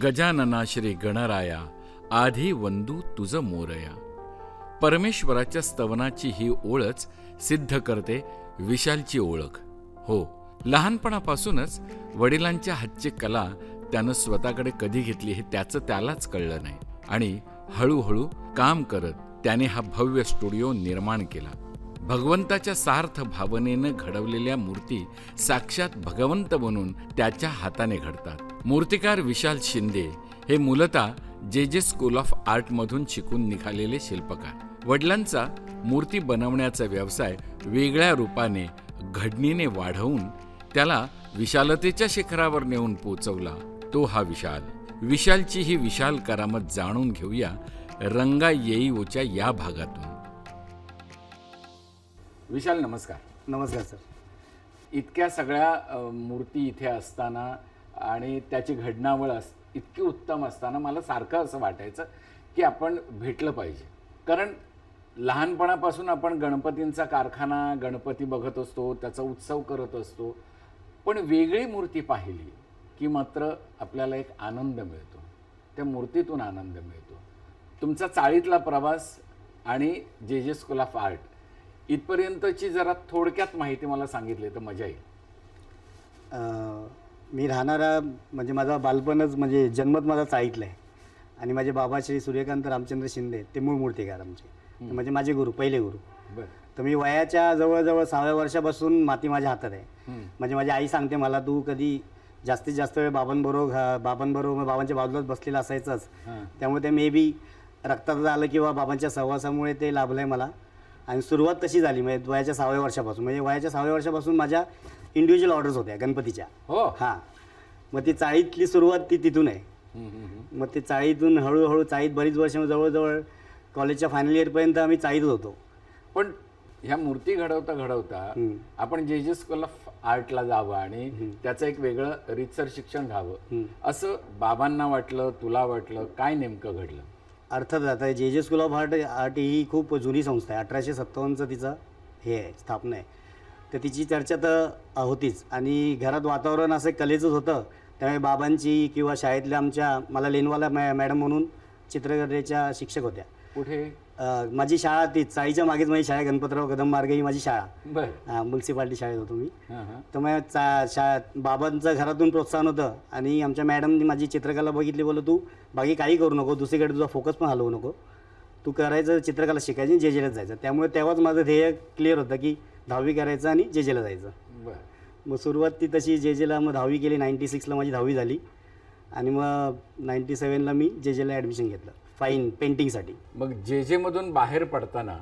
गजानना श्री गणराया आधी वंदू तुझ मोरया. परमेश्वराच्या स्तवनाची ही ओळच सिद्ध करते विशालची ओळख. हो, लहानपणापासूनच वडिलांच्या हातची कला त्यानं स्वतःकडे कधी घेतली हे त्याचं त्यालाच कळलं नाही आणि हळूहळू काम करत त्याने हा भव्य स्टुडिओ निर्माण केला. भगवंताच्या सार्थ भावनेनं घडवलेल्या मूर्ती साक्षात भगवंत बनून त्याच्या हाताने घडतात. मूर्तिकार विशाल शिंदे हे मूलतः जे स्कूल ऑफ आर्टमधून शिकून निघालेले शिल्पकार. वडिलांचा मूर्ती बनवण्याचा व्यवसाय वेगळ्या रूपाने घडणीने वाढवून त्याला विशालतेच्या शिखरावर नेऊन पोचवला. तो हा विशाल. विशालची ही विशाल करामत जाणून घेऊया रंगा येईवोच्या या भागातून. विशाल, नमस्कार. नमस्कार सर. इतक्या सगळ्या मूर्ती इथे असताना आणि त्याची घडणावळ इतकी उत्तम असताना मला सारखं असं वाटायचं की आपण भेटलं पाहिजे. कारण लहानपणापासून आपण गणपतींचा कारखाना, गणपती बघत असतो, त्याचा उत्सव करत असतो, पण वेगळी मूर्ती पाहिली की मात्र आपल्याला एक आनंद मिळतो, त्या मूर्तीतून आनंद मिळतो. तुमचा चाळीतला प्रवास आणि जे स्कूल ऑफ आर्ट इथपर्यंतची जरा थोडक्यात माहिती मला सांगितली तर मजा येईल. मी राहणारा म्हणजे माझा बालपणच म्हणजे जन्मत माझा चाळीतला आहे आणि माझे बाबा श्री सूर्यकांत रामचंद्र शिंदे ते मूळ मूर्तिकार आमचे, म्हणजे माझे गुरु, पहिले गुरु. तर मी वयाच्या जवळजवळ 6व्या वर्षापासून माती माझ्या हातात आहे. म्हणजे माझी आई सांगते मला, तू कधी जास्तीत जास्त वेळ बाबांबरोबर बाबांच्या बाजूलाच बसलेला असायचंच. त्यामुळे ते मे बी रक्तात आलं किंवा बाबांच्या सहवासामुळे ते लाभलं आहे मला. आणि सुरुवात तशी झाली म्हणजे वयाच्या 6व्या वर्षापासून. म्हणजे वयाच्या 6व्या वर्षापासून माझ्या इंडिव्हिज्युअल ऑर्डर्स होत्या गणपतीच्या. हो, हां. मग ती चाळीतली सुरुवात ती तिथून आहे. मग ते चाळीतून हळूहळू चाळीत बरीच वर्ष, जवळजवळ कॉलेजच्या फायनल इयरपर्यंत आम्ही चाळीतच होतो. पण ह्या मूर्ती घडवता घडवता आपण जे स्कूल ऑफ आर्टला जावं आणि त्याचं एक वेगळं रीतसर शिक्षण घ्यावं असं बाबांना वाटलं, तुला वाटलं, काय नेमकं घडलं? अर्थात आता जे स्कूल ऑफ आर्ट ही खूप जुनी संस्था आहे. 1857चं तिचं हे आहे, स्थापना आहे. तर तिची चर्चा तर होतीच आणि घरात वातावरण असं कलेचंच होतं. त्यामुळे बाबांची किंवा शाळेतल्या आमच्या, मला लेनवाला मॅडम म्हणून चित्रकलेच्या शिक्षक होत्या. कुठे? माझी शाळा तीच चाळीच्या मागेच माझी शाळा, गणपतराव कदम मार्ग ही माझी शाळा. बरं. म्युन्सिपाल्टी शाळेत होतो मी. तर मग बाबांचं घरातून प्रोत्साहन होतं आणि आमच्या मॅडमनी माझी चित्रकला बघितली, बोललो तू बाकी काही करू नको, दुसरीकडे तुझा फोकस पण हलवू नको, तू करायचं चित्रकला शिकायची, जेलाच जायचं. त्यामुळे तेव्हाच माझं ध्येय क्लिअर होतं की 10वी करायचं आणि जेला जायचं. मग सुरुवात ती तशी जेला, मग 10वी केली. 96ला माझी 10वी झाली आणि मग 97ला मी जेला ॲडमिशन घेतलं फाईन पेंटिंगसाठी. मग मधून बाहेर पडताना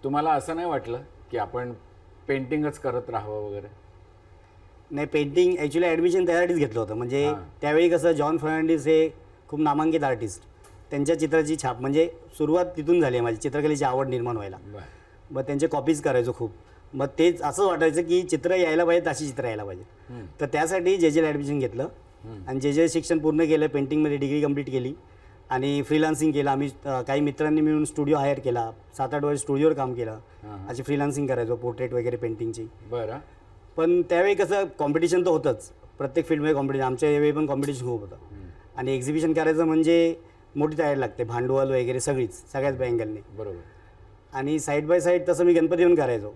तुम्हाला असं नाही वाटलं की आपण पेंटिंगच करत राहावं वगैरे? नाही, पेंटिंग ॲक्च्युली ॲडमिशन त्यासाठीच घेतलं होतं. म्हणजे त्यावेळी कसं जॉन फर्नांडिस हे खूप नामांकित आर्टिस्ट, त्यांच्या चित्राची छाप, म्हणजे सुरुवात तिथून झाली आहे माझी चित्रकलेची आवड निर्माण व्हायला. मग त्यांचे कॉपीज करायचो खूप. मग तेच असं वाटायचं की चित्र यायला पाहिजे, अशी चित्र यायला पाहिजे. तर त्यासाठी जेला ॲडमिशन घेतलं आणि जे शिक्षण पूर्ण केलं. पेंटिंगमध्ये डिग्री कंप्लीट केली आणि फ्रीलान्सिंग केलं. आम्ही काही मित्रांनी मिळून स्टुडिओ हायर केला. 7-8 वर्ष स्टुडिओवर काम केलं. अशी फ्रीलान्सिंग करायचो, पोर्ट्रेट वगैरे पेंटिंगची. बरं. पण त्यावेळी कसं कॉम्पिटिशन तर होतंच, प्रत्येक फील्डमध्ये कॉम्पिटिशन. आमच्या यावेळी पण कॉम्पिटिशन खूप होतं आणि एक्झिबिशन करायचं म्हणजे मोठी तयारी लागते, भांडवल वगैरे सगळ्याच अँगलने. बरोबर. आणि साईड बाय साईड तसं मी गणपती पण करायचो.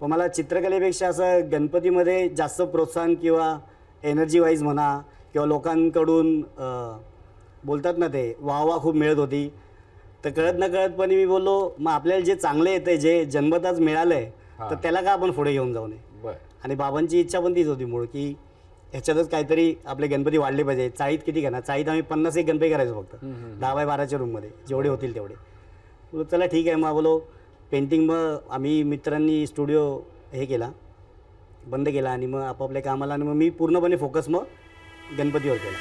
पण मला चित्रकलेपेक्षा असं गणपतीमध्ये जास्त प्रोत्साहन किंवा एनर्जी वाईज म्हणा किंवा लोकांकडून बोलतात ना ते वाहवा खूप मिळत होती. तर कळत न कळतपणे मी बोललो, मग आपल्याला जे चांगलं येतं, जे जन्मताच मिळालं आहे, तर त्याला का आपण पुढे घेऊन जाऊ नये. आणि बाबांची इच्छा पण तीच होती मूळ, की ह्याच्यातच काहीतरी आपले गणपती वाढले पाहिजे. चाळीत किती घेणार, चाळीत आम्ही 51 गणपती करायचो फक्त 10x12च्या रूममध्ये, जेवढे होतील तेवढे. बोलो चला ठीक आहे. मग बोलो पेंटिंग, मग आम्ही मित्रांनी स्टुडिओ हे केला, बंद केला आणि मग आपापल्या कामाला. आणि मग मी पूर्णपणे फोकस मग गणपतीवर केला.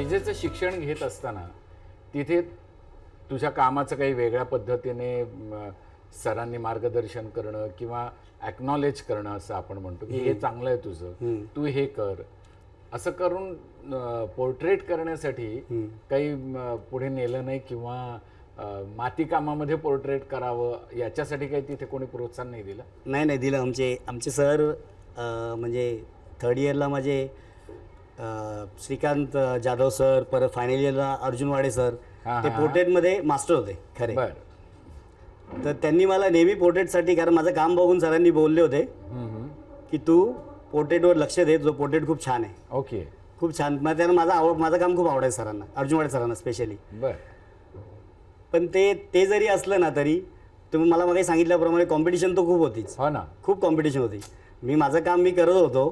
जेचं शिक्षण घेत असताना तिथे तुझ्या कामाचं काही वेगळ्या पद्धतीने सरांनी मार्गदर्शन करणं किंवा ॲक्नॉलेज करणं, असं आपण म्हणतो की हे चांगलं आहे तुझं, तू हे कर, असं करून पोर्ट्रेट करण्यासाठी काही पुढे नेलं नाही किंवा माती कामामध्ये पोर्ट्रेट करावं याच्यासाठी काही तिथे कोणी प्रोत्साहन नाही दिलं? नाही दिलं. आमचे सर म्हणजे थर्ड इयरला माझे श्रीकांत जाधव सर, परत फायनल इयरला अर्जुन वाडे सर, ते पोर्ट्रेटमध्ये मास्टर होते खरे. तर त्यांनी मला नेहमी पोर्ट्रेटसाठी, कारण माझं काम बघून सरांनी बोलले होते की तू पोर्ट्रेटवर लक्ष दे, जो पोर्ट्रेट खूप छान आहे. ओके, खूप छान. मग त्यांना माझं काम खूप आवडायचं सरांना, अर्जुन वाडे सरांना स्पेशली. पण ते जरी असलं ना तरी तुम्ही मला मागे सांगितल्याप्रमाणे कॉम्पिटिशन तर खूप होतीच. हो ना, खूप कॉम्पिटिशन होती. माझं काम मी करत होतो,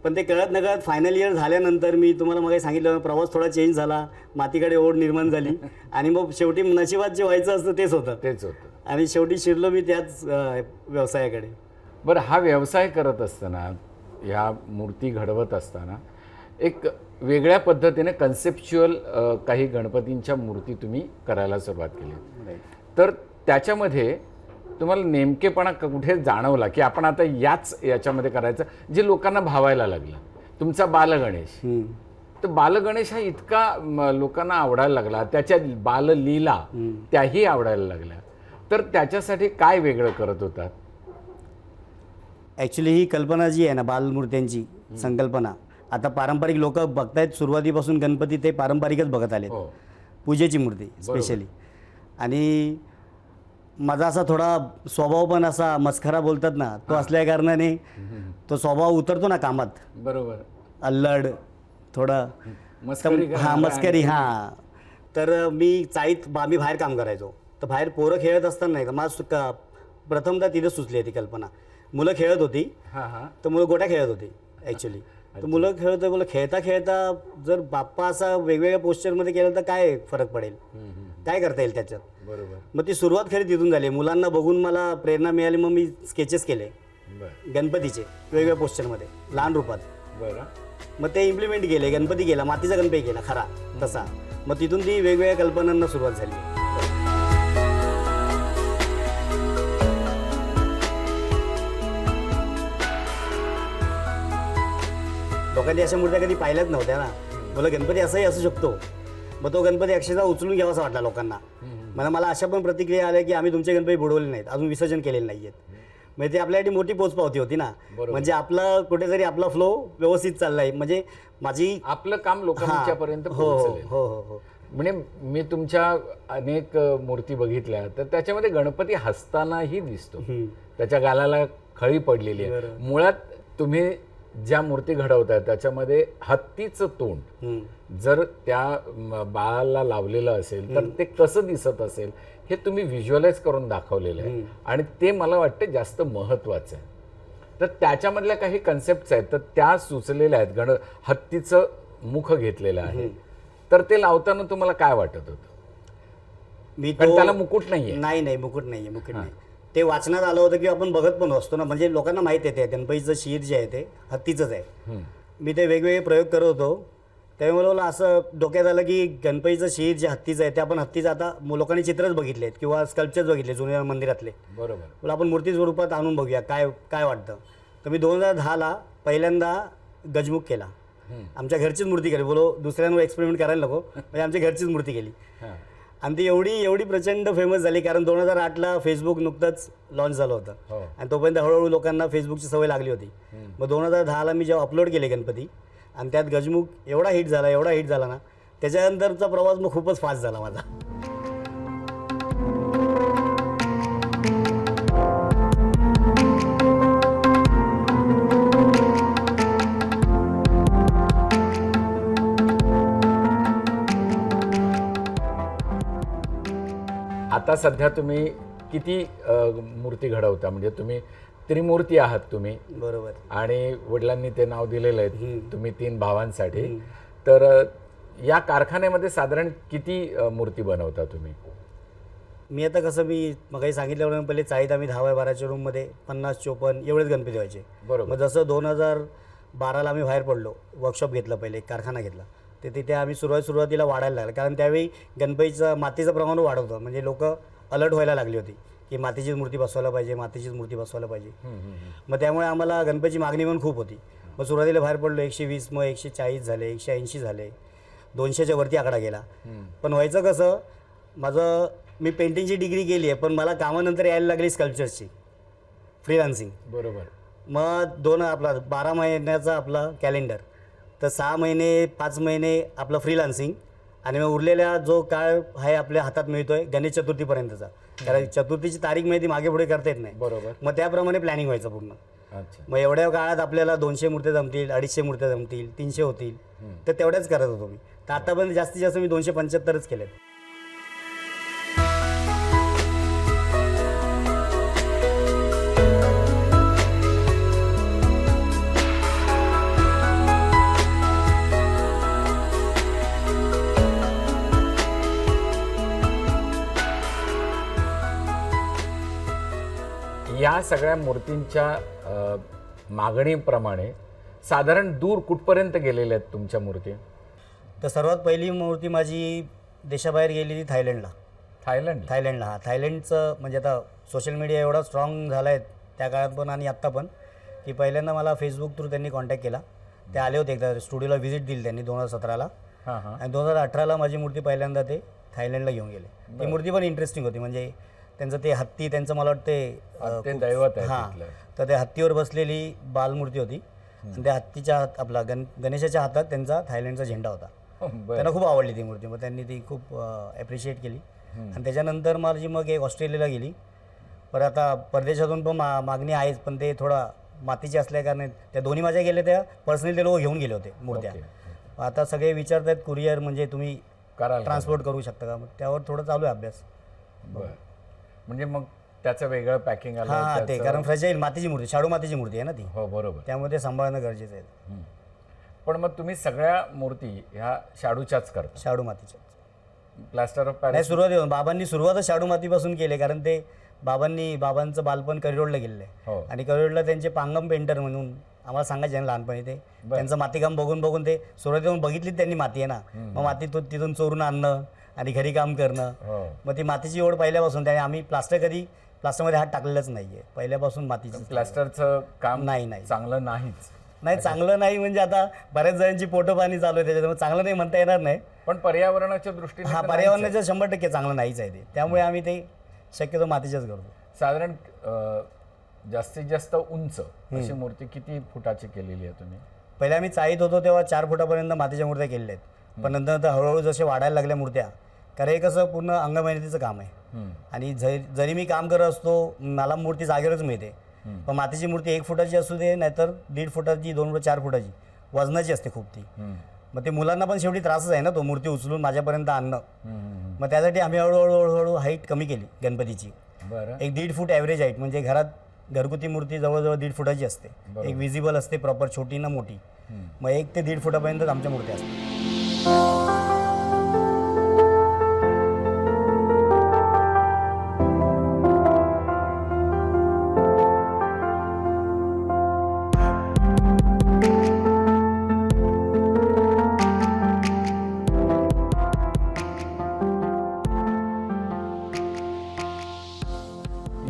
पण ते कळत नकळत फायनल इयर झाल्यानंतर मी तुम्हाला मग सांगितलं, प्रवास थोडा चेंज झाला, मातीकडे ओढ निर्माण झाली आणि मग शेवटी नशिबात जे व्हायचं असतं तेच होतं आणि शेवटी शिरलो मी त्याच व्यवसायाकडे. बरं, हा व्यवसाय करत असताना, ह्या मूर्ती घडवत असताना एक वेगळ्या पद्धतीने कन्सेप्च्युअल काही गणपतींच्या मूर्ती तुम्ही करायला सुरुवात केली. तर त्याच्यामध्ये तुम्हाला नेमकेपणा कुठे जाणवला की आपण आता याच्यामध्ये करायचं जे लोकांना भावायला लागलं? तुमचा बालगणेश, तर बालगणेश हा इतका लोकांना आवडायला लागला, त्याच्या बाललीला त्याही आवडायला लागल्या, तर त्याच्यासाठी काय वेगळं करत होतात? ॲक्च्युली ही कल्पना जी आहे ना बालमूर्त्यांची संकल्पना, आता पारंपरिक लोक बघतायत, सुरुवातीपासून गणपती ते पारंपरिकच बघत आले, पूजेची मूर्ती स्पेशली. आणि माझा असा थोडा स्वभाव पण असा मस्खरा बोलतात ना, तो असल्या कारणाने तो स्वभाव उतरतो ना कामात. बरोबर, अल्लड थोडं मस्करी. तर मी मी बाहेर काम करायचो, तर बाहेर पोरं खेळत असताना नाही का मला प्रथमतः तिथे सुचली ती कल्पना. मुलं खेळत होती, तर मुलं गोट्या खेळत होती ॲक्च्युली. तर मुलं खेळता खेळता जर बाप्पा असा वेगवेगळ्या पोस्चरमध्ये केलं तर काय फरक पडेल, काय करता येईल त्याच्यात. बरोबर. मग ती सुरुवात खरी तिथून झाली. मुलांना बघून मला प्रेरणा मिळाली, मग मी स्केचेस केले गणपतीचे वेगवेगळ्या पोस्चरमध्ये लहान रूपात. बरं. मग ते इम्प्लिमेंट केले, गणपती केला, मातीचा गणपती केला खरा तसा. मग तिथून ती वेगवेगळ्या कल्पनांना सुरुवात झाली. लोकांनी अशा मूर्त्या कधी पाहिल्याच नव्हत्या ना, मला गणपती असाही असू शकतो. मग तो गणपती अक्षरशः उचलून घ्यावासा वाटला लोकांना. मला अशा पण प्रतिक्रिया आल्या की आम्ही तुमचे गणपती बुडवले नाहीत, अजून विसर्जन केलेले नाही आहेत. म्हणजे ते आपल्यासाठी मोठी पोचपावती होती ना. म्हणजे आपला कुठेतरी आपला फ्लो व्यवस्थित चाललाय, म्हणजे आपलं काम लोकांपर्यंत पोहोचेल. हो. म्हणजे मी तुमच्या अनेक मूर्ती बघितल्या, तर त्याच्यामध्ये गणपती हसतानाही दिसतो, त्याच्या गालाला खळी पडलेली आहे. मुळात तुम्ही ज्या मूर्ती घडवताय त्याच्यामध्ये हत्तीचं तोंड जर त्या बाळाला लावलेलं असेल तर ते कसं दिसत असेल हे तुम्ही व्हिज्युअलाइज करून दाखवलेलं आहे, आणि ते मला वाटतं जास्त महत्त्वाचं आहे. तर त्याच्यामधल्या काही कन्सेप्ट्स आहेत, तर त्या सुचलेल्या आहेत. हत्तीचं मुख घेतलेलं आहे, तर ते लावताना तुम्हाला काय वाटत होतं? पण त्याला मुकुट नाहीये. नाही, मुकुट नाही. ते वाचनात आलं होतं की आपण बघत पण असतो ना, म्हणजे लोकांना माहिती आहे ते गणपतीचं शिर जे आहे ते हत्तीचंच आहे. मी ते वेगवेगळे प्रयोग करत होतो, त्यामुळे मला असं डोक्यात आलं की गणपतीचं शिर जे हत्तीचं आहे ते आपण हत्तीचं आता लोकांनी चित्रच बघितलेत किंवा स्कल्पचर्स बघितले जुन्या मंदिरातले. बरोबर. मला आपण मूर्ती स्वरूपात आणून बघूया काय वाटतं. तर मी 2010ला पहिल्यांदा गजमुख केला. आमच्या घरचीच मूर्ती केली, दुसऱ्यांवर एक्सपेरिमेंट करायला नको, म्हणजे आमच्या घरचीच मूर्ती केली. आणि ती एवढी प्रचंड फेमस झाली, कारण 2008ला फेसबुक नुकतंच लॉन्च झालं होतं आणि तोपर्यंत हळूहळू लोकांना फेसबुकची सवय लागली होती. मग 2010ला मी जेव्हा अपलोड केले गणपती आणि त्यात गजमुख एवढा हिट झाला ना, त्याच्यानंतरचा प्रवास मग खूपच फास्ट झाला माझा. आता सध्या तुम्ही किती मूर्ती घडवता? म्हणजे तुम्ही त्रिमूर्ती आहात तुम्ही. बरोबर. आणि वडिलांनी ते नाव दिलेलं आहे तुम्ही 3 भावांसाठी. तर या कारखान्यामध्ये साधारण किती मूर्ती बनवता तुम्ही? मी आता कसं मी मग सांगितल्याप्रमाणे पहिले चाळीत आम्ही 10x12च्या रूममध्ये 50-54 एवढेच गणपती व्हायचे. बरोबर. मग जसं 2012ला आम्ही बाहेर पडलो, वर्कशॉप घेतलं, पहिले कारखाना घेतला, ते तिथे आम्ही सुरुवातीला वाढायला लागलं, कारण त्यावेळी गणपतीचं मातीचं प्रमाण वाढत होतं. म्हणजे लोक अलर्ट व्हायला लागली होती की मातीचीच मूर्ती बसवायला पाहिजे, मातीचीच मूर्ती बसवायला पाहिजे. मग त्यामुळे आम्हाला गणपतीची मागणी पण खूप होती. मग सुरुवातीला बाहेर पडलो 120, मग 140 झाले, 180 झाले, 200च्या वरती आकडा गेला. पण व्हायचं कसं, मी पेंटिंगची डिग्री केली आहे, पण मला कामानंतर यायला लागली स्कल्पचरची फ्रीलान्सिंग. बरोबर. मग 12 महिन्याचा आपला कॅलेंडर, तर 6 महिने 5 महिने आपलं फ्रीलान्सिंग, आणि मग उरलेला जो काळ आहे आपल्या हातात मिळतोय गणेश चतुर्थीपर्यंतचा. कारण चतुर्थीची तारीख माहिती मागे पुढे करता येत नाही. बरोबर. मग त्याप्रमाणे प्लॅनिंग व्हायचं पूर्ण. अच्छा. मग एवढ्या काळात आपल्याला 200 मूर्त्या जमतील, 250 मूर्त्या जमतील, 300 होतील, तर तेवढ्याच करत होतो मी. तर आतापर्यंत जास्तीत जास्त मी 275च केलेत. या सगळ्या मूर्तींच्या मागणीप्रमाणे साधारण दूर कुठपर्यंत गेलेल्या आहेत तुमच्या मूर्ती? तर सर्वात पहिली मूर्ती माझी देशाबाहेर गेलेली थायलंडला. थायलंड. हां, थायलंडचं म्हणजे आता सोशल मीडिया एवढा स्ट्रॉंग झाला आहे त्या काळात पण आणि आत्ता पण, की पहिल्यांदा मला फेसबुक थ्रू त्यांनी कॉन्टॅक्ट केला. ते आले होते एकदा स्टुडिओला व्हिजिट दिली त्यांनी 2017ला, आणि 2018ला माझी मूर्ती पहिल्यांदा ते थायलंडला घेऊन गेले. ती मूर्ती पण इंटरेस्टिंग होती. म्हणजे त्यांचं ते हत्ती, त्यांचं मला वाटते दैवत आहे. हां, तर त्या हत्तीवर बसलेली बालमूर्ती होती, आणि त्या हत्तीच्या आपला गणेशाच्या हातात त्यांचा थायलंडचा झेंडा होता. त्यांना खूप आवडली ती मूर्ती. मग त्यांनी ती खूप ॲप्रिशिएट केली. आणि त्याच्यानंतर माझी मग एक ऑस्ट्रेलियाला गेली. पण आता परदेशातून पण मागणी आहेच, पण ते थोडा मातीचे असल्याकारणे त्या दोन्ही माझ्या गेल्या, त्या पर्सनली ते लोक घेऊन गेले होते मूर्त्या. आता सगळे विचारत आहेत कुरिअर म्हणजे तुम्ही ट्रान्सपोर्ट करू शकता का? मग त्यावर थोडं चालू आहे अभ्यास. बरं. म्हणजे मग त्याचं वेगळं पॅकिंग आलं? हां, ते कारण फ्रजाईल मातीची मूर्ती, शाडू मातीची मूर्ती आहे ना ती. हो, बरोबर. त्यामुळे ते सांभाळणं गरजेचं आहे. पण मग तुम्ही सगळ्या मूर्ती ह्या शाडूच्याच करता? शाडू मातीच्या. प्लास्टर ऑफ नाही, पॅरिस? सुरुवात बाबांनी सुरुवातच शाडू मातीपासून केले, कारण ते बाबांचं बालपण करिरोडला गेलेलं आहे. हो. आणि करिरोडला त्यांचे पांगम पेंटर म्हणून आम्हाला सांगायचे ना लहानपणी, ते त्यांचं मातीकाम बघून बघून ते सुरुवातीहून बघितलीच त्यांनी माती आहे ना, मग माती तिथून चोरून आणणं आणि घरी काम करणं. मग ती मातीची ओढ पहिल्यापासून. त्याने आम्ही प्लास्टरमध्ये हात टाकलेलाच नाही आहे पहिल्यापासून. मातीचं प्लास्टरचं काम नाही चांगलं नाहीच. नाही, चांगलं नाही म्हणजे आता बऱ्याच जणांची पोटं पाणी चालू आहे त्याच्यामुळे चांगलं नाही म्हणता येणार नाही. पण पर्यावरणाच्या दृष्टीने हा, पर्यावरणाचं 100% चांगलं नाहीच आहे ते. त्यामुळे आम्ही ते शक्यतो मातीच्याच करतो. साधारण जास्तीत जास्त उंच अशी मूर्ती किती फुटाची केलेली आहे तुम्ही? पहिले आम्ही चाळीत होतो तेव्हा 4 फुटापर्यंत मातीच्या मूर्त्या केलेल्या आहेत. पण नंतर हळूहळू जसे वाढायला लागल्या मूर्त्या, कारण हे कसं पूर्ण अंगमेहनतीचं काम आहे. आणि जरी मी काम करत असतो, मला मूर्ती जागेवरच मिळते. पण मातीची मूर्ती 1 फुटाची असू दे, नाहीतर 1.5 फुटाची, 2 फुट, 4 फुटाची, वजनाची असते खूप ती. मग ते मुलांना पण शेवटी त्रासच आहे ना तो मूर्ती उचलून माझ्यापर्यंत आणणं. मग त्यासाठी आम्ही हळूहळू हाईट कमी केली गणपतीची. बरं. एक 1.5 फूट ॲव्हरेज हाईट, म्हणजे घरात घरगुती मूर्ती जवळजवळ 1.5 फुटाची असते. एक विजिबल असते प्रॉपर, छोटी ना मोठी. मग 1 ते 1.5 फुटापर्यंत आमच्या मूर्त्या असतात.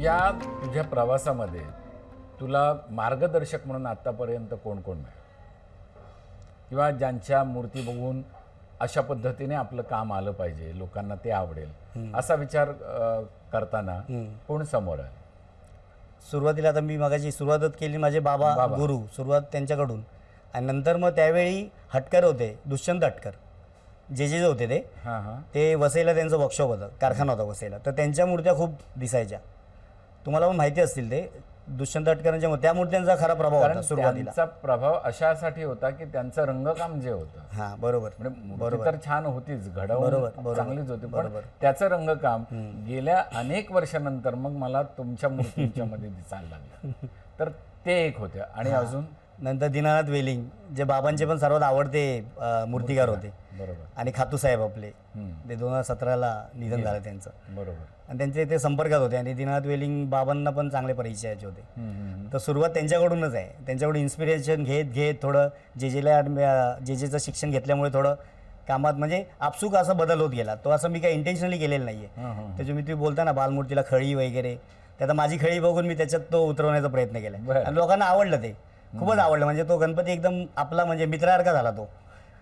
या तुझ्या प्रवासामध्ये तुला मार्गदर्शक म्हणून आतापर्यंत कोण कोण मिळालं, किंवा ज्यांच्या मूर्ती बघून अशा पद्धतीने आपलं काम आलं पाहिजे, लोकांना ते आवडेल, असा विचार करताना कोण समोर आहे? सुरुवातीला आता मी मगाशी सुरुवातच केली, माझे बाबा गुरु, सुरुवात त्यांच्याकडून. आणि नंतर मग त्यावेळी हटकर होते, दुष्यंत हटकर, जे होते ते वसईला त्यांचं वर्कशॉप होतं, कारखाना होता वसईला. तर त्यांच्या मूर्त्या खूप दिसायच्या. तुम्हाला पण माहिती असतील ते दुष्यंत हटकरांच्या त्या मूर्त्यांचा खरा प्रभाव होता सुरुवातीला. त्यांचा प्रभाव अशासाठी होता की त्यांचं रंगकाम जे होतं, हां बरोबर, मूर्ती तर छान होतीच, घडवून चांगलीच होती, पण त्याचं रंगकाम गेल्या अनेक वर्षानंतर मग मला तुमच्या मूर्तींच्या मध्ये दिसायला लागलं. तर ते एक होते. आणि अजून नंतर दीनानाथ वेलिंग, जे बाबांचे पण सर्वात आवडते मूर्तिकार होते. बरोबर. आणि खातूसाहेब आपले, ते 2017ला निधन झालं त्यांचं. बरोबर. आणि त्यांचे ते संपर्कात होते. आणि दीनानाथ वेलिंग बाबांना पण चांगले परिचयाचे होते. तर सुरुवात त्यांच्याकडूनच आहे. त्यांच्याकडून इन्स्पिरेशन घेत थोडं जेजेचं शिक्षण घेतल्यामुळे थोडं कामात म्हणजे आपसूक असा बदल होत गेला. तो असं मी काही इंटेन्शनली केलेलं नाही आहे. त्याच्यामुळे तुम्ही बोलता ना बालमूर्तीला खळी वगैरे, ते आता माझी खळी बघून मी त्याच्यात तो उतरवण्याचा प्रयत्न केला बरं. आणि लोकांना आवडलं, ते खूपच आवडलं. म्हणजे तो गणपती एकदम आपला म्हणजे मित्रासारखा झाला तो.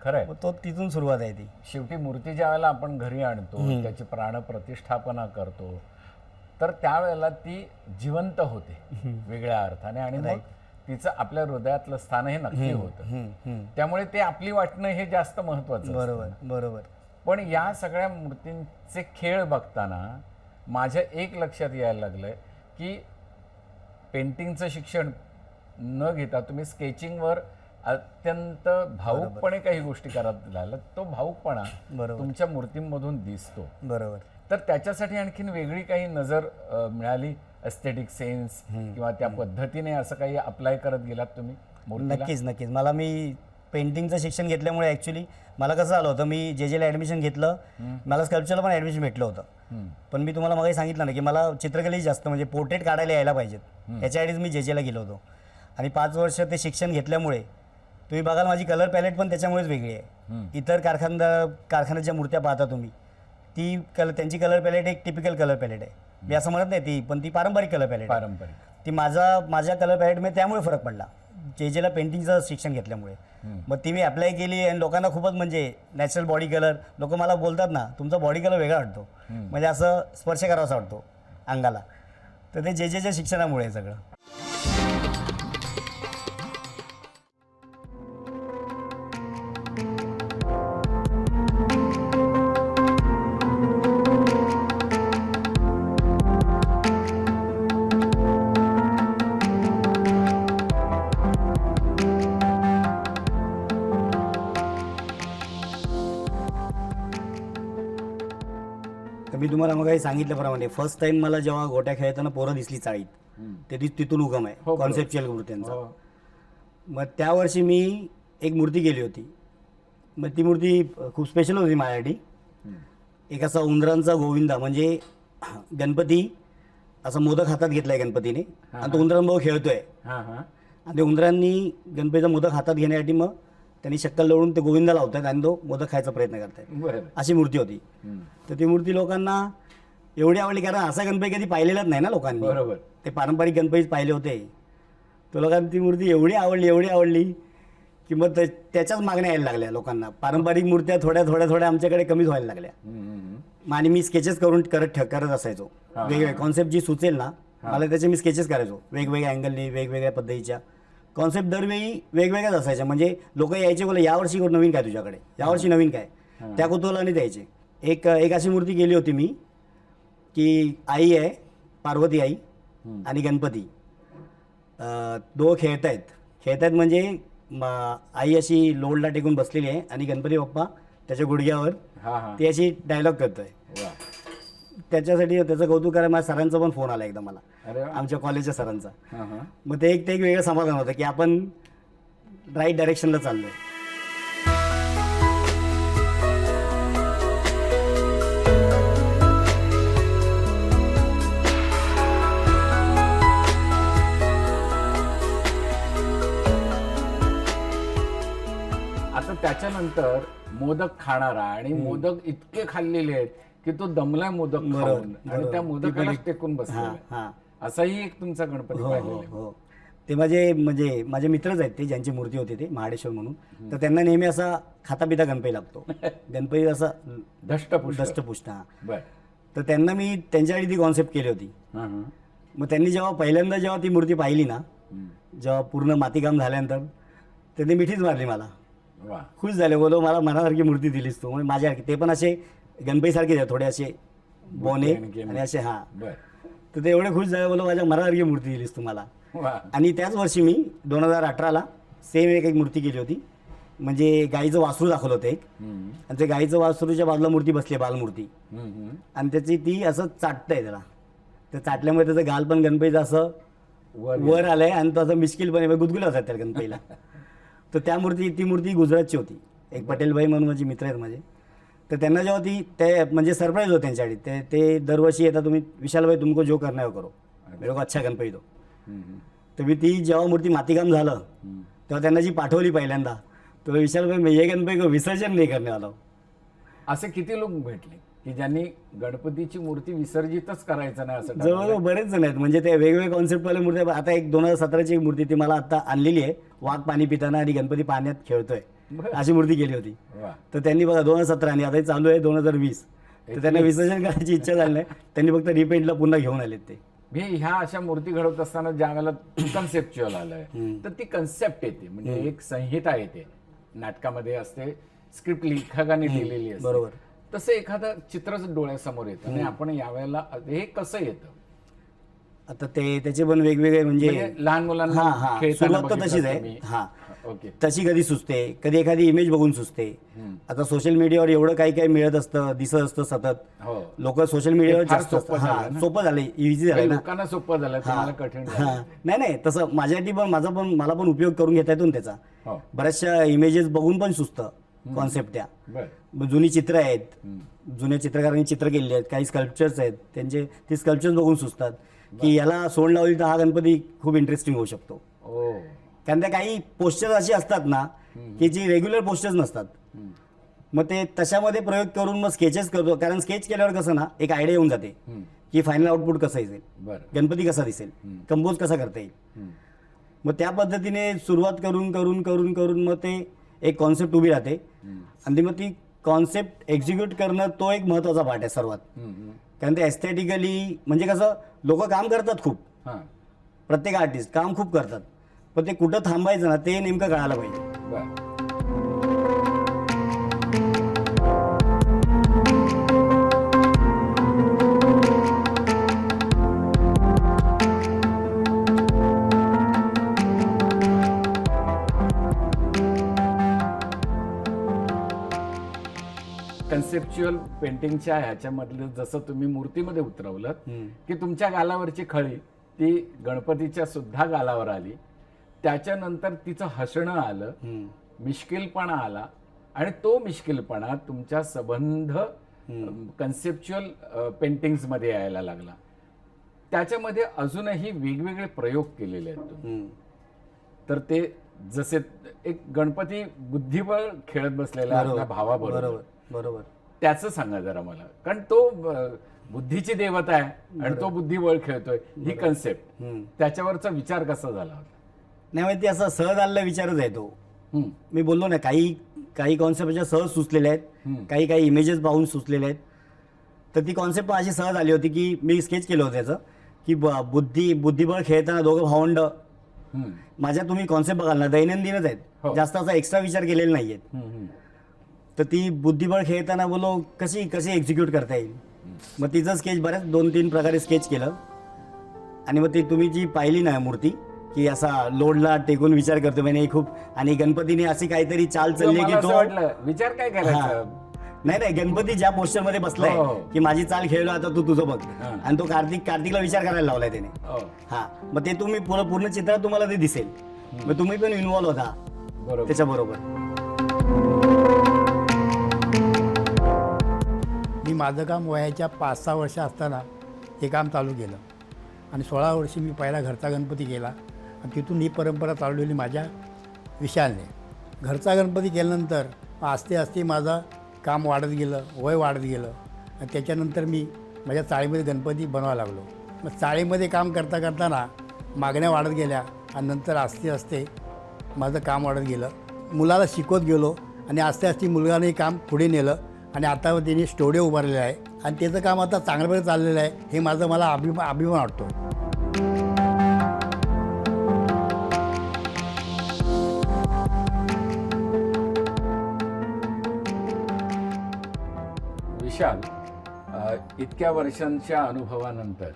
खरंय. तो तिथून सुरुवात आहे ती. शेवटी मूर्ती ज्या वेळेला आपण घरी आणतो, त्याची प्राणप्रतिष्ठापना करतो, तर त्यावेळेला ती जिवंत होते वेगळ्या अर्थाने, आणि मग तिचं आपल्या हृदयातलं स्थान हे नक्की होतं. त्यामुळे ते आपली वाटणं हे जास्त महत्वाचं असतं. बरोबर बरोबर. पण या सगळ्या मूर्तींचे खेळ बघताना माझ्या एक लक्षात यायला लागलंय की पेंटिंगचं शिक्षण न घेता तुम्ही स्केचिंगवर अत्यंत भावुकपणे काही गोष्टी करत राहिला. तो भावुकपणा बरोबर. तुमच्या मूर्तींमधून दिसतो. बरोबर. तर त्याच्यासाठी आणखीन वेगळी काही नजर मिळाली, एस्थेटिक सेन्स किंवा त्या पद्धतीने असं काही अप्लाय करत गेलात तुम्ही मूर्तीला? नक्कीच नक्कीच. मला मी पेंटिंगचं शिक्षण घेतल्यामुळे ॲक्च्युली मला कसं झालं होतं, मी जे ॲडमिशन घेतलं, मला स्कल्पचरला पण ॲडमिशन भेटलं होतं. पण मी तुम्हाला मगाही सांगितलं ना की मला चित्रकलेही जास्त म्हणजे पोर्ट्रेट काढायला यायला पाहिजेत, याच्यासाठीच मी जे ला गेलो होतो. आणि 5 वर्ष ते शिक्षण घेतल्यामुळे तुम्ही बघाल माझी कलर पॅलेट पण त्याच्यामुळेच वेगळी आहे. इतर कारखान्यात ज्या मूर्त्या पाहता तुम्ही, ती त्यांची कलर पॅलेट एक टिपिकल कलर पॅलेट आहे. मी असं म्हणत नाही ती, पण ती पारंपरिक कलर पॅलेट. पारंपरिक. ती माझ्या कलर पॅलेटमध्ये त्यामुळे फरक पडला, जे ला पेंटिंगचं शिक्षण घेतल्यामुळे. मग ती मी अप्लाय केली आणि लोकांना खूपच म्हणजे नॅचरल बॉडी कलर, लोक मला बोलतात ना तुमचा बॉडी कलर वेगळा वाटतो, म्हणजे असं स्पर्श करावासा वाटतो अंगाला. तर ते जे शिक्षणामुळे आहे सगळं. तर मी तुम्हाला मग काही सांगितल्याप्रमाणे फर्स्ट टाइम मला जेव्हा गोट्या खेळताना पोरं दिसली चाळीत, ते तिथून उगम आहे बरोबर. कॉन्सेप्च्युअल मूर्त्यांचा. हो. मग त्या वर्षी मी एक मूर्ती केली होती. मग ती मूर्ती खूप स्पेशल होती माझ्यासाठी. एक असा उंदरांचा गोविंदा, म्हणजे गणपती असा मोदक हातात घेतलाय गणपतीने आणि तो उंदरांभाऊ खेळतोय, आणि ते उंदरांनी गणपतीचा मोदक हातात घेण्यासाठी मग त्यांनी शक्कल लावून ते गोविंदा लावतात आणि तो मोदक खायचा प्रयत्न करतायत. बरं. अशी मूर्ती होती. तर ती मूर्ती लोकांना एवढी आवडली, कारण असा गणपती कधी पाहिलेलाच नाही ना लोकांनी. बरोबर. ते पारंपरिक गणपतीच पाहिले होते. तर लोकांना ती मूर्ती एवढी आवडली की मग त्याच्याच मागण्या यायला लागल्या लोकांना. पारंपरिक मूर्त्या थोड्या आमच्याकडे कमीच व्हायला लागल्या. आणि मी स्केचेस करत असायचो. वेगवेगळे कॉन्सेप्ट जी सुचेल ना मला त्याचे मी स्केचेस करायचो, वेगवेगळ्या अँगलनी, वेगवेगळ्या पद्धतीच्या. कॉन्सेप्ट दरवेळी वेगवेगळ्याच असायच्या. म्हणजे लोक यायचे बोला यावर्षी नवीन काय तुझ्याकडे, यावर्षी नवीन काय, त्या कुतूहलाने द्यायचे. एक अशी मूर्ती केली होती मी की आई आहे, पार्वती आई आणि गणपती दोघं खेळतायत म्हणजे आई अशी लोडला टेकून बसलेली आहे आणि गणपती बाप्पा त्याच्या गुडघ्यावर ती अशी डायलॉग करतोय. त्याच्यासाठी त्याचं कौतुक करायला माझ्या सरांचा पण फोन आला एकदा मला, आमच्या कॉलेजच्या सरांचा. मग ते एक वेगळं समाधान होतं की आपण राईट डायरेक्शनला चाललोय. आता त्याच्यानंतर मोदक खाणारा, आणि मोदक इतके खाल्लेले आहेत की तो दमलाय मोदक खाऊन, आणि त्या मोदकाला टेकून बसला. असाही एक तुमचा गणपती पाहिलेला आहे. हो, ते माझे मित्रच आहेत ते, ज्यांची मूर्ती होती ते महाडेश्वर म्हणून. तर त्यांना नेहमी असा खाता पिता गणपती लागतो. गणपती असा दष्टपुष्ट. बर. तर त्यांना मी त्यांच्यासाठी ती कॉन्सेप्ट केली होती. मग त्यांनी जेव्हा ती मूर्ती पाहिली ना, जेव्हा पूर्ण मातीकाम झाल्यानंतर, त्यांनी मिठीच मारली मला. खुश झाले, बोलो मला मनासारखी मूर्ती दिलीस तू. म्हणजे माझ्यासारखी, ते पण असे गणपतीसारखेच आहे, थोडे असे बोने आणि असे. तर ते एवढे खुश झाले, बोलो माझ्या मनासारखी मूर्ती दिलीस तुम्हाला. आणि त्याच वर्षी मी 2018ला सेम एक मूर्ती केली होती. म्हणजे गाईचं वासरू दाखवलं होतं एक, आणि ते गाईचं वासरूच्या बाजूला मूर्ती बसली आहे, बालमूर्ती. आणि त्याची ती असं चाटतंय त्याला. ते चाटल्यामुळे त्याचं गाल पण गणपतीचं असं वर आलंय आणि तो असं मिश्किलपणे गुदगुल्या होतात त्या गणपतीला. तर ती मूर्ती गुजरातची होती. एक पटेलभाई म्हणून माझे मित्र आहेत माझे. तर त्यांना जेव्हा ते म्हणजे सरप्राईज होतं त्यांच्यासाठी. ते दरवर्षी येतात, तुम्ही विशालभाई तुमको जो करना है करो, मेरे को अच्छा गणपती दो. तर मी ती जेव्हा मूर्ती मातीकाम झालं तेव्हा त्यांना जी पाठवली पहिल्यांदा, तर विशालभाई ये गणपती को विसर्जन नाही करणे वाला, असे किती लोक भेटले की ज्यांनी गणपतीची मूर्ती विसर्जितच करायचं नाही असं ठरवलं? जवळजवळ बरेच जण आहेत, म्हणजे ते वेगवेगळे कॉन्सेप्टवाले मूर्ती. आता एक 2017ची एक मूर्ती ती मला आता आणलेली आहे, वाघ पाणी पिताना आणि गणपती पाण्यात खेळतोय बरं. अशी मूर्ती केली होती. वा. तर त्यांनी बघा 2017 आणि आता चालू आहे 2020, तर त्यांना विसर्जन करायची इच्छा झाली नाही, त्यांनी फक्त रिपेंटला पुन्हा घेऊन आलेत ते. मी ह्या अशा मूर्ती घडवत असताना ज्या वेळेला कन्सेप्च्युअल आलंय तर ती कन्सेप्ट येते, म्हणजे एक संहिता येते, नाटकामध्ये असते, स्क्रिप्ट लेखकाने दिलेली असते. बरोबर. तसं एखादं चित्रच डोळ्यासमोर येतं आणि आपण यावेळेला हे कसं येतं? आता ते त्याचे पण वेगवेगळे म्हणजे म्हणजे लहान मुलांना हा हा खेळताना सुरुवात तर बघितलं तशीच तुम्ही. आहे. हा ओके. तशी कधी सुचते, कधी एखादी इमेज बघून सुचते. आता सोशल मीडियावर एवढं काही काही मिळत असतं, दिसत असतं सतत. हो. लोक सोशल मीडियावर ते फार जास्त सोपं झालंय हा ना. सोपं झालंय, इझी झालंय काही ना. लोकांना सोपं झालं, तुम्हाला कठीण हा. झालं. नाही नाही, तसं माझ्यासाठी पण मला पण उपयोग करून घेता येतो ना त्याचा. हो. बऱ्याचशा इमेजेस बघून पण सुचतं कॉन्सेप्ट त्या. बर. मग जुनी चित्र आहेत, जुन्या चित्रकारांनी चित्र केलेली आहेत, काही स्कल्पचर्स आहेत त्यांचे, ती स्कल्पचर्स बघून सुचतात की याला सोंड लावली तर हा गणपती खूप इंटरेस्टिंग होऊ शकतो. ओ. कारण त्या काही पोस्चर्स अशी असतात ना की जी रेग्युलर पोस्चर्स नसतात. मग ते तशामध्ये प्रयोग करून मग स्केचेस करतो, कारण स्केच केल्यावर कसं ना एक आयडिया येऊन जाते की फायनल आउटपुट कसं येईल, बर. गणपती कसा दिसेल, कंपोज कसा करता येईल. मग त्या पद्धतीने सुरुवात करून करून करून करून मग ते एक कॉन्सेप्ट उभी राहते आणि मग ती कॉन्सेप्ट एक्झिक्यूट करणं तो एक महत्त्वाचा पार्ट आहे सर्वात. कारण ते एस्थेटिकली म्हणजे कसं लोक काम करतात खूप, हा. प्रत्येक आर्टिस्ट काम खूप करतात, पण ते कुठं थांबायचं ना ते नेमकं कळायला पाहिजे. बर. कन्सेप्च्युअल पेंटिंगच्या ह्याच्यामधलं जसं तुम्ही मूर्तीमध्ये उतरवलं की तुमच्या गालावरची खळी ती गणपतीच्या सुद्धा गालावर आली, त्याच्यानंतर तिचं हसणं आलं, मिश्किलपणा आला आणि तो मिश्किलपणा तुमच्या संबंध कन्सेप्च्युअल पेंटिंग्समध्ये यायला लागला. त्याच्यामध्ये अजूनही वेगवेगळे प्रयोग केलेले आहेत तुम्ही. तर ते जसे एक गणपती बुद्धिबळ खेळत बसलेला आपल्या भावाबरोबर, बरोबर बरोबर. त्याचं सांगा जरा मला, कारण तो बुद्धीची देवता आहे आणि तो बुद्धिबळ खेळतोय, ही कन्सेप्ट त्याच्यावरचा विचार कसा झाला होता? नाही माहिती, असा सहज आलेला विचारच आहे तो. मी बोललो ना काही काही कॉन्सेप्ट सहज सुचलेले आहेत, काही काही इमेजेस पाहून सुचलेले आहेत. तर ती कॉन्सेप्ट अशी सहज आली होती की मी स्केच केलं होतं त्याचं की बुद्धिबळ खेळताना दोघं भावंड. माझ्या तुम्ही कॉन्सेप्ट बघाल ना दैनंदिनच आहेत, जास्त असा एक्स्ट्रा विचार केलेला नाही आहेत. तर ती बुद्धिबळ खेळताना बोलो कशी कशी एक्झिक्यूट करता येईल. मग तिचं स्केच बऱ्याच 2-3 प्रकारे स्केच केलं आणि मग ती तुम्ही जी पाहिली ना मूर्ती की असा लोडला टेकून विचार करतो म्हणजे खूप, आणि गणपतीने अशी काहीतरी चाल चालली की मला तो असं वाटलं विचार काय हा. करायचा. नाही नाही, गणपती ज्या पोस्टर मध्ये बसलाय हो, हो. की माझी चाल खेळलो आता तू तुझं बघ, आणि तो कार्तिकला विचार करायला लावलाय त्याने. हो. हा, मग ते तुम्ही पूर्ण चित्रात तुम्हाला ते दिसेल, मग तुम्ही पण इन्व्हॉल्व्ह होता बरोबर. त्याच्याबरोबर. मी माझं काम वयाच्या 5-6 वर्ष असताना हे काम चालू केलं आणि 16 वर्षी मी पहिला घरचा गणपती केला आणि तिथून ही परंपरा चालवलेली माझ्या विशालने. घरचा गणपती केल्यानंतर आस्ते आस्ते माझं काम वाढत गेलं, वय वाढत गेलं आणि त्याच्यानंतर मी माझ्या चाळीमध्ये गणपती बनवायला लागलो. मग चाळीमध्ये काम करता करताना मागण्या वाढत गेल्या आणि नंतर आस्ते आस्ते माझं काम वाढत गेलं. मुलाला शिकवत गेलो आणि आस्ते आस्ते मुलगाने काम पुढे नेलं आणि आता त्याने स्टुडिओ उभारलेला आहे आणि त्याचं काम आता चांगल्याप्रकारे चाललेलं आहे. हे मला अभिमान वाटतो. विशाल, इतक्या वर्षांच्या अनुभवानंतर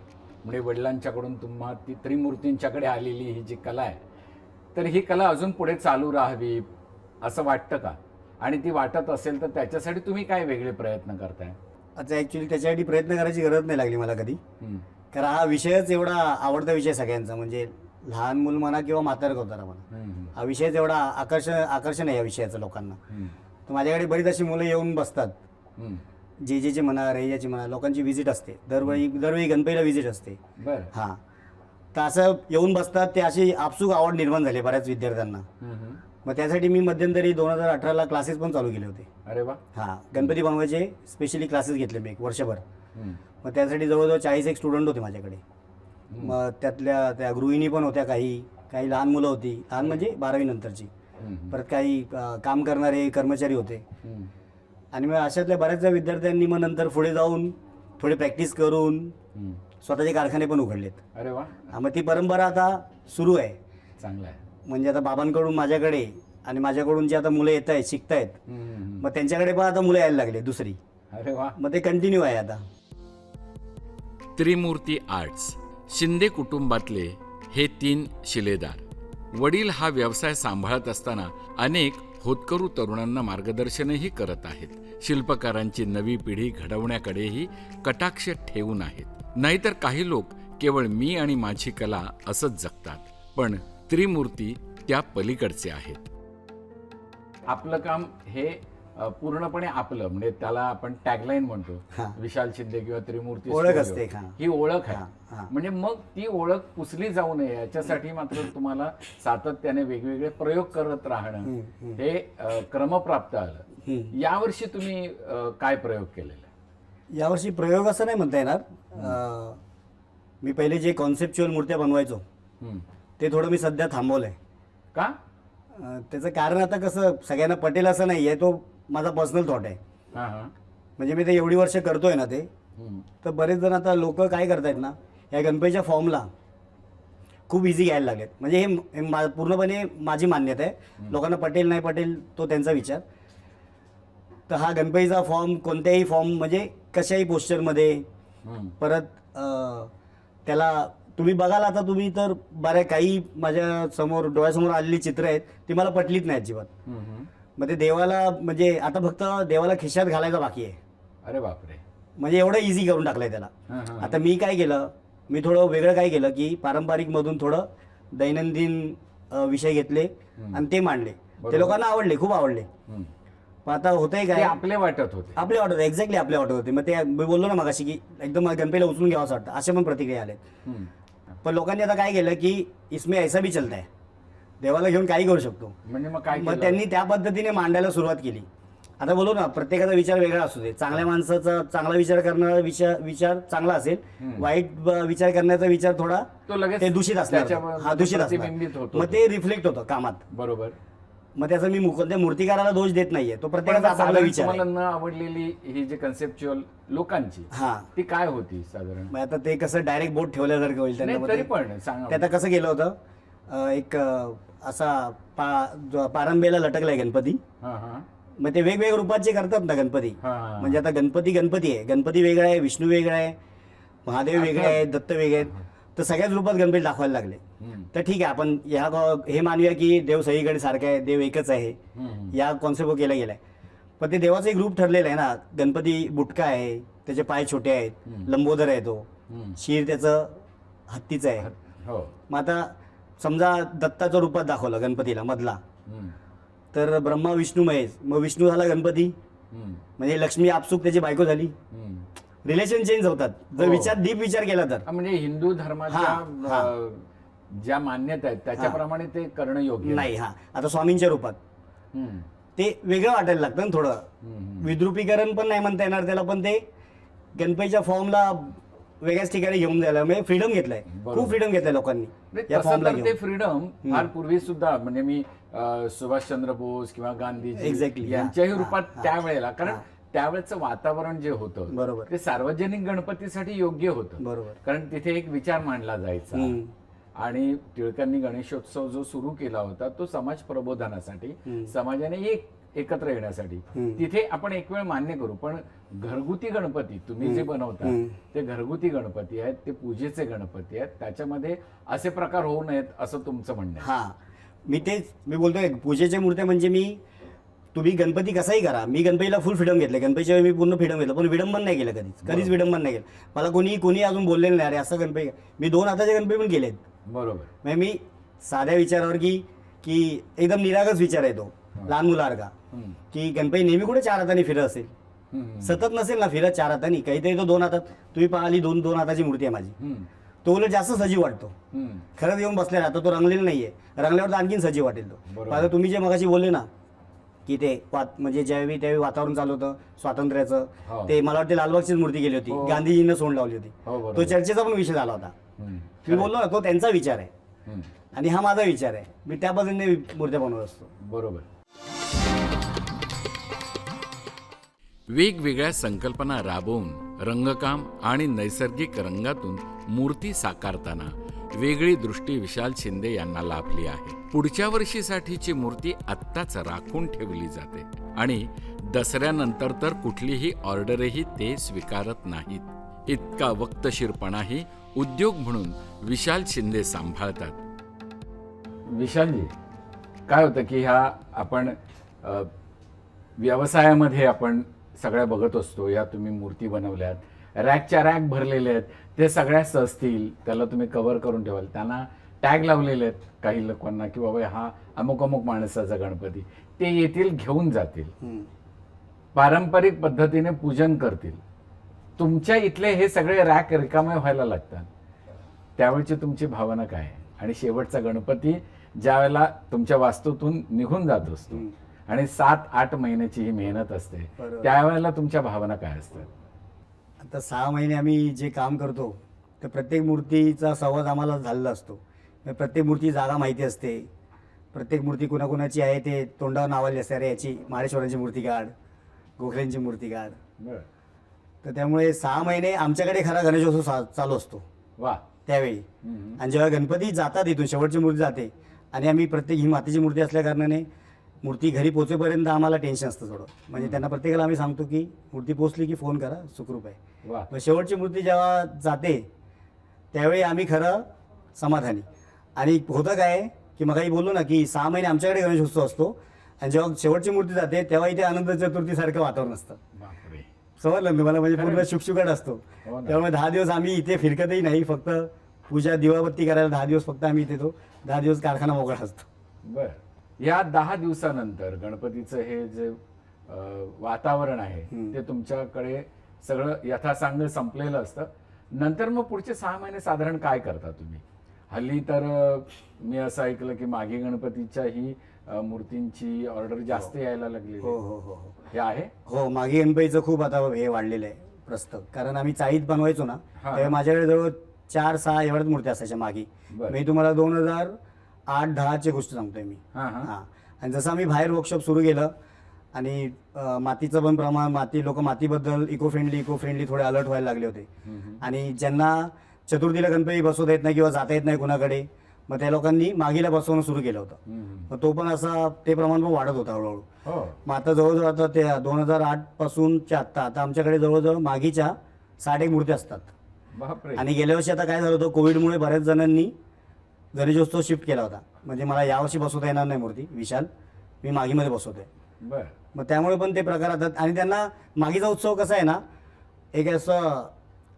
म्हणजे वडिलांच्याकडून तुम्हा ती त्रिमूर्तींच्याकडे आलेली ही जी कला आहे, तर ही कला अजून पुढे चालू राहावी असं वाटतं का? आणि ती वाटत असेल तर त्याच्यासाठी तुम्ही काय वेगळे प्रयत्न करताय? आता ॲक्च्युली त्याच्यासाठी प्रयत्न करायची गरज नाही लागली मला कधी, कारण हा विषयच एवढा आवडता विषय सगळ्यांचा, म्हणजे लहान मूल म्हणा किंवा म्हातारक होताना म्हणा, हा विषयच एवढा आकर्षण आहे या विषयाचं लोकांना. तर माझ्याकडे बरीच अशी मुलं येऊन बसतात, जे म्हणा, रेजाची म्हणा, लोकांची व्हिजिट असते दरवेळी गणपतीला व्हिजिट असते. बरं. हां, तर असं येऊन बसतात, ते अशी आपसूक आवड निर्माण झाली बऱ्याच विद्यार्थ्यांना. मग त्यासाठी मी मध्यंतरी 2018ला क्लासेस पण चालू केले होते. अरे वा. हां, गणपती बनवायचे स्पेशली क्लासेस घेतले मी एक वर्षभर. हम्म. मग त्यासाठी जवळजवळ 40 एक स्टुडंट होते माझ्याकडे. मग त्यातल्या त्या गृहिणी पण होत्या, काही काही लहान मुलं होती, लहान म्हणजे 12वी नंतरची. हम्म. परत काही काम करणारे कर्मचारी होते. हम्म. आणि मग अशातल्या बऱ्याचशा विद्यार्थ्यांनी मग नंतर पुढे जाऊन थोडी प्रॅक्टिस करून हम्म. स्वतःचे कारखाने पण उघडलेत. अरे वा. मग ती परंपरा आता सुरू आहे. चांगलं आहे. म्हणजे आता बाबांकडून माझ्याकडे आणि माझ्याकडून जी आता मुलं येत आहेत, शिकतायत, हम्म. मग त्यांच्याकडे पण आता मुलं यायला लागले दुसरी. अरे वा. मग ते कंटिन्यू आहे आता. त्रिमूर्ती आर्ट्स शिंदे कुटुंबातले हे 3 शिलेदार. वडील हा व्यवसाय सांभाळत असताना अनेक होतकरू तरुणांना मार्गदर्शनही करत आहेत. शिल्पकारांची नवी पिढी घडवण्याकडेही कटाक्ष ठेवून आहेत. नाहीतर काही लोक केवळ मी आणि माझी कला असंच जगतात, पण त्रिमूर्ती त्या पलीकडचे आहेत. आपलं काम हे पूर्णपणे आपलं, म्हणजे त्याला आपण टॅगलाईन म्हणतो. हा. विशाल शिंदे किंवा त्रिमूर्ती ओळख स्टुडिओ. असते, हा. ही ओळख हा, आहे. हा. म्हणजे मग ती ओळख पुसली जाऊ नये याच्यासाठी मात्र तुम्हाला सातत्याने वेगवेगळे प्रयोग करत राहणं हे क्रमप्राप्त आलं. यावर्षी तुम्ही काय प्रयोग केलेले? यावर्षी प्रयोग असं नाही म्हणता येणार. मी पहिले जे कॉन्सेप्च्युअल मूर्त्या बनवायचो हम्म. ते थोडं मी सध्या थांबवलं आहे. का? त्याचं कारण आता कसं सगळ्यांना पटेल असं नाही आहे, तो माझा पर्सनल थॉट आहे. हा हा. म्हणजे मी ते एवढी वर्ष करतोय ना ते, हम्म. तर बरेच जण आता लोक काय करतायत ना, या गणपतीच्या फॉर्मला खूप इझी घ्यायला लागलेत. म्हणजे हे पूर्णपणे माझी मान्यता आहे. लोकांना पटेल नाही पटेल तो त्यांचा विचार. तर हा गणपतीचा फॉर्म कोणत्याही फॉर्म म्हणजे कशाही पोस्चरमध्ये, हम्म. परत त्याला तुम्ही बघाल आता तुम्ही तर बऱ्या काही माझ्या समोर डोळ्यासमोर आलेली चित्र आहेत ती मला पटलीच नाही अजिबात. हम्म. मग ते देवाला म्हणजे आता फक्त देवाला खिशात घालायचा बाकी आहे. अरे बापरे. म्हणजे एवढं इझी करून टाकलंय त्याला. हा, हा. आता मी काय केलं, मी थोडं वेगळं काय केलं की पारंपरिकमधून थोडं दैनंदिन विषय घेतले आणि ते मांडले. ते लोकांना आवडले, खूप आवडले. हम्म. पण आता होतंय ते काय, आपले वाटत होते. आपले वाटत होते, एक्झॅक्टली आपले वाटत होते. मग ते मी बोललो ना मगाशी की एकदम गणपतीला उचलून घ्यावं असं वाटतं, अशा पण प्रतिक्रिया आल्या. हम्म. पण लोकांनी आता काय केलं की इसमें ऐसा भी चलता है, देवाला घेऊन काही करू शकतो. म्हणजे मग काय मग केलं? त्यांनी त्या पद्धतीने मांडायला सुरुवात केली. आता बोलू ना, प्रत्येकाचा विचार वेगळा असू दे. चांगल्या माणसाचा चांगला विचार करणारा विचार चांगला असेल, वाईट विचार करण्याचा विचार थोडा तो लगेच ते दूषित असणार. त्याच्यावर हा, दूषित प्रतिबिंबित असणार. होतो. मग ते रिफ्लेक्ट होतं कामात. बरोबर. मग त्याचा मी त्या मूर्तिकाराला दोष देत नाहीये, तो प्रत्येकाचा पण आपला साधारण विचार आहे. तुम्हाला न आवडलेली ही जी कन्सेप्च्युअल लोकांची हा, ती काय होती साधारण? मग आता ते कसं डायरेक्ट बोट ठेवल्यासारखं होईल त्यांना. नाही, मग तरी ते- पण सांगा. ते आता कसं केलं होतं, एक असा पारंबेला लटकलाय गणपती. हा हा मग ते वेगवेगळ्या रूपाचे करतात ना गणपती. हा. म्हणजे आता गणपती आहे, गणपती वेगळा आहे, विष्णू वेगळा आहे, महादेव वेगळे आहेत, दत्त वेगळे आहेत. तर सगळ्याच रूपात गणपती दाखवायला लागले. हम्म. तर ठीक आहे, आपण हे मानूया की देव सगळीकडे सारखा आहे, देव एकच आहे, हम्म. या कॉन्सेप्ट केला गेलाय. पण ते देवाचं एक रूप ठरलेलं आहे ना. गणपती बुटका आहे, त्याचे पाय छोटे आहेत, लंबोदर आहे तो, हम्म. शिर त्याचं हत्तीचं आहे. हो. मग आता समजा दत्ताच्या रूपात दाखवलं गणपतीला मधला, हम्म. तर ब्रह्मा विष्णू महेश, मग विष्णू झाला गणपती, हम्म. म्हणजे लक्ष्मी आपसुक त्याची बायको झाली. हम्म. रिलेशन चेंज होतात जर हो. विचार डीप विचार केला तर. म्हणजे हिंदू धर्माच्या हा. ज्या मान्यता आहेत त्याच्याप्रमाणे ते करणं योग्य नाही. हा, आता स्वामींच्या रूपात हम्म. ते वेगळं वाटायला लागतं ना थोडं. हम्म. विद्रुपीकरण पण नाही म्हणता येणार त्याला, पण ते गणपतीच्या फॉर्मला वेगळ्याच ठिकाणी घेऊन जायला म्हणजे फ्रीडम घेतलाय. बरोबर. खूप फ्रीडम घेतलाय लोकांनी म्हणजे या तसं फॉर्मला तर ते घेऊन. फ्रीडम फार पूर्वी सुद्धा, म्हणजे मी सुभाषचंद्र बोस किंवा गांधीजी Exactly. यांच्याही हा, रूपात हा, त्यावेळेला, कारण त्यावेळेचं वातावरण जे होतं बरोबर. ते सार्वजनिक गणपतीसाठी योग्य होतं. बरोबर. कारण तिथे एक विचार मांडला जायचा. हम्म. आणि टिळकांनी गणेशोत्सव जो सुरू केला होता तो समाज प्रबोधनासाठी, समाजाने एकत्र येण्यासाठी. तिथे आपण एक वेळ मान्य करू, पण घरगुती गणपती तुम्ही जे बनवता ते घरगुती गणपती आहेत, ते पूजेचे गणपती आहेत, त्याच्यामध्ये असे प्रकार होऊ नयेत असं तुमचं म्हणणं आहे. हा, मी बोलतोय पूजेच्या मूर्त्या म्हणजे तुम्ही गणपती कसाही करा. मी गणपतीला फुल फ्रीडम घेतलं, गणपतीच्या वेळी मी पूर्ण फ्रीडम घेतलं, पण विडंबन नाही केलं कधीच विडंबन नाही केलं. मला कोणी अजून बोललेलं नाही अरे असं गणपती. मी 2 हाताचे गणपती पण केलेत. बरोबर. म्हणजे मी साध्या विचारावर की एकदम निरागस विचार आहे तो लहान मुलासारखा, की गणपती नेहमी कुठे 4 हाताने फिरत असेल, सतत नसेल ना फिरत 4 हातांनी, काहीतरी तो 2 हातात. तुम्ही पाहिली 2 हाताची मूर्ती आहे माझी. तो उलट जास्त सजीव वाटतो. हम्म. खरंच येऊन बसलेला आता तो रंगलेला नाहीये, रंगल्यावर तर आणखीन सजीव वाटेल तो. बरोबर. आता तुम्ही जे मगाशी बोलले ना की ते म्हणजे त्यावेळी वातावरण चालू होतं स्वातंत्र्याचं, हो. ते मला वाटते लालबागचीच मूर्ती गेली होती, हो. गांधीजींना सोंड लावली होती, हो, बरोबर. तो चर्चेचा पण विषय झाला होता. हम्म. मी बोललो ना तो त्यांचा विचार आहे हम्म. आणि हा माझा विचार आहे. मी त्या पद्धतीने मूर्त्या बनवत असतो. बरोबर. वेगवेगळ्या संकल्पना राबवून रंगकाम आणि नैसर्गिक रंगातून मूर्ती साकारताना वेगळी दृष्टी विशाल शिंदे यांना लाभली आहे. पुढच्या वर्षीसाठीची मूर्ती आत्ताच राखून ठेवली जाते आणि दसऱ्यानंतर तर कुठलीही ऑर्डरही ते स्वीकारत नाहीत. इतका वक्तशीरपणाही उद्योग म्हणून विशाल शिंदे सांभाळतात. विशालजी, काय होतं की ह्या आपण व्यवसायामध्ये आपण सगळ्या बघत असतो. या तुम्ही मूर्ती बनवल्यात, रॅकच्या रॅक भरलेले आहेत, ते सगळ्या सजतील, त्याला तुम्ही कव्हर करून ठेवाल, त्यांना टॅग लावलेले आहेत काही लोकांना की बाबा हा अमुक अमुक माणसाचा गणपती, ते येतील घेऊन जातील, पारंपरिक पद्धतीने पूजन करतील. तुमच्या इथले हे सगळे रॅक रिकामे व्हायला लागतात, त्यावेळची तुमची भावना काय आहे? आणि शेवटचा गणपती ज्या वेळेला तुमच्या वास्तूतून निघून जात असतो आणि 7-8 महिन्याची ही मेहनत असते, बरोबर. त्यावेळेला तुमच्या भावना काय असतात? आता 6 महिने आम्ही जे काम करतो तर प्रत्येक मूर्तीचा संवाद आम्हाला झालेला असतो. प्रत्येक मूर्ती जागा माहिती असते, प्रत्येक मूर्ती कुणाकुणाची आहे ते तोंडावर नावाली असते, अरे याची महाडेश्वरांची मूर्ती काढ, गोखलेंची मूर्ती काढ. तर त्यामुळे 6 महिने आमच्याकडे खरा गणेशोत्सव चालू असतो वा. त्यावेळी. आणि जेव्हा गणपती जातात इथून, शेवटची मूर्ती जाते आणि आम्ही प्रत्येक ही मातीची मूर्ती असल्या कारणाने मूर्ती घरी पोचेपर्यंत आम्हाला टेन्शन असतं थोडं. म्हणजे त्यांना प्रत्येकाला आम्ही सांगतो की मूर्ती पोचली की फोन करा, सुखरूप आहे. वा. मग शेवटची मूर्ती जेव्हा जाते त्यावेळी आम्ही खरं समाधानी. आणि होतं काय की मगाही बोललो ना की 6 महिने आमच्याकडे गणेशोत्सव असतो आणि जेव्हा शेवटची मूर्ती जाते तेव्हा इथे अनंत चतुर्थीसारखं वातावरण असतं. बापरे. समजलं ना तुम्हाला? म्हणजे पूर्ण शुकशुकाट असतो. हो ना. त्यामुळे 10 दिवस आम्ही इथे फिरकतही नाही, फक्त पूजा दिवाबत्ती करायला 10 दिवस फक्त आम्ही इथे येतो, 10 दिवस कारखाना मोकळा असतो. बर. या 10 दिवसानंतर गणपतीचं हे जे वातावरण आहे ते तुमच्याकडे सगळं यथासांग संपलेलं असतं. नंतर मग पुढचे 6 महिने साधारण काय करता तुम्ही? हल्ली तर मी असं ऐकलं की मागे गणपतीच्या ही मूर्तींची ऑर्डर जास्त यायला लागली. हो हो हो हो हे आहे? हो, मागे गणपतीचं खूप आता हे वाढलेलं आहे प्रस्त. कारण आम्ही चाळीत बनवायचो ना, हा. तेव्हा माझ्याकडे जवळ 4-6 एवढ्याच मूर्त्या असायच्या मागे. बरं. मी तुम्हाला 2008-10ची गोष्ट सांगतोय मी. हा, हा. हां. आणि जसं आम्ही बाहेर वर्कशॉप सुरू केलं आणि मातीचं पण प्रमाण, लोक मातीबद्दल इको फ्रेंडली थोडे अलर्ट व्हायला लागले होते. आणि ज्यांना चतुर्थीला गणपती बसवता येत नाही किंवा जाता येत नाही कुणाकडे, मग त्या लोकांनी मागीला बसवणं सुरू केलं होतं. मग तो पण असा ते प्रमाण पण वाढत होतं हळूहळू. हो. मग आता जवळजवळ आता ते 2008 पासूनच्या आता आमच्याकडे जवळजवळ मागीच्या 60 मूर्ती असतात. बापरे. आणि गेल्या वर्षी आता काय झालं होतं, कोविडमुळे बऱ्याच जणांनी गणेशोत्सव शिफ्ट केला होता. म्हणजे मला यावर्षी बसवता येणार नाही मूर्ती विशाल, मी मागीमध्ये बसवतोय. बर. मग त्यामुळे पण ते प्रकार येतात. आणि त्यांना मागीचा उत्सव कसा आहे ना, एक असं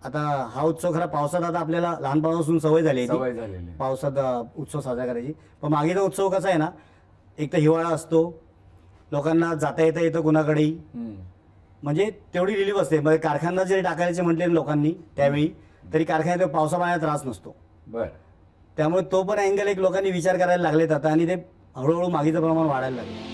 आता हा उत्सव खरा पावसात आता आपल्याला लहानपणापासून सवय झाली आहे ती. सवय झालेली. पावसात उत्सव साजरा करायची. पण मागेचा उत्सव कसा आहे ना, एक तर हिवाळा असतो, लोकांना जाता येतं कुणाकडेही, म्हणजे तेवढी रिलीफ असते. म्हणजे कारखाना जरी टाकायचे म्हटले लोकांनी त्यावेळी, तरी कारखान्यात पावसा पाण्यात त्रास नसतो. बर. त्यामुळे तो पण अँगल एक लोकांनी विचार करायला लागलेत आता, आणि ते हळूहळू मागीचं प्रमाण वाढायला लागले.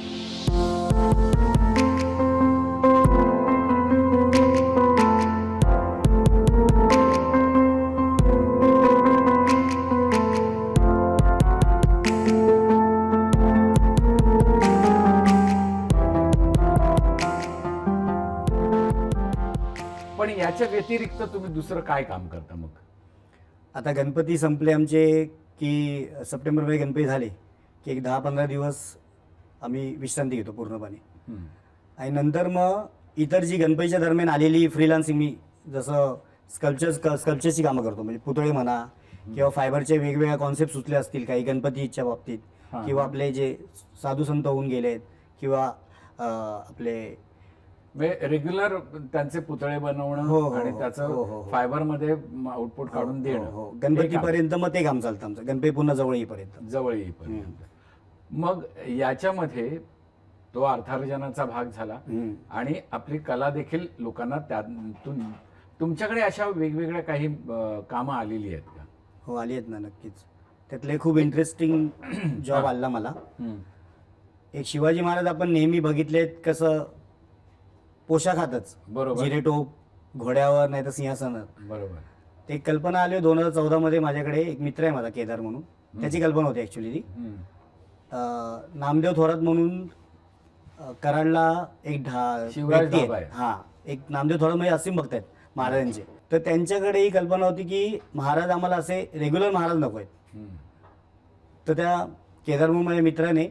पण याच्या व्यतिरिक्त तुम्ही दुसरं काय काम करता मग? आता गणपती संपले आमचे की सप्टेंबरमध्ये गणपती झाले की एक 10-15 दिवस आम्ही विश्रांती घेतो पूर्णपणे. आणि नंतर मग इतर जी गणपतीच्या दरम्यान आलेली फ्रीलान्सिंग, मी जसं स्कल्पचरची कामं करतो, म्हणजे पुतळे म्हणा किंवा फायबरचे वेगवेगळ्या कॉन्सेप्ट सुचले असतील काही गणपतीच्या बाबतीत, किंवा आपले जे साधू संत होऊन गेलेत किंवा आपले रेग्युलर त्यांचे पुतळे बनवणं हो, हो, आणि हो, त्याचं हो, हो. फायबर मध्ये आउटपुट काढून देणं. हो, गणपतीपर्यंत मग ते काम चालतं आमचं, गणपती पुन्हा जवळ येईपर्यंत. जवळ येईपर्यंत. मग याच्यामध्ये तो अर्थार्जनाचा भाग झाला आणि आपली कला देखील लोकांना त्यातून. तुमच्याकडे अशा वेगवेगळ्या काही कामं आलेली आहेत का? हो आली आहेत ना नक्कीच. त्यातले खूप इंटरेस्टिंग जॉब आला मला. एक शिवाजी महाराज आपण नेहमी बघितलेत कसं पोशाखातच, बरोबर. जिरेटोप, घोड्यावर नाही तर सिंहासनावर. बरोबर. ते कल्पना आली 2014 मध्ये. माझ्याकडे एक मित्र आहे माझा केदार म्हणून, त्याची कल्पना होती ॲक्च्युली ती. नामदेव थोरात म्हणून कराडला एक शिवराज व्यक्ती बाबा आहेत. आहे. हा, एक नामदेव थोरात म्हणजे असीम भक्त आहेत महाराजांचे. तर त्यांच्याकडे ही कल्पना होती की महाराज आम्हाला असे रेग्युलर महाराज नको आहेत. तर त्या केदार म्हणून माझ्या मित्राने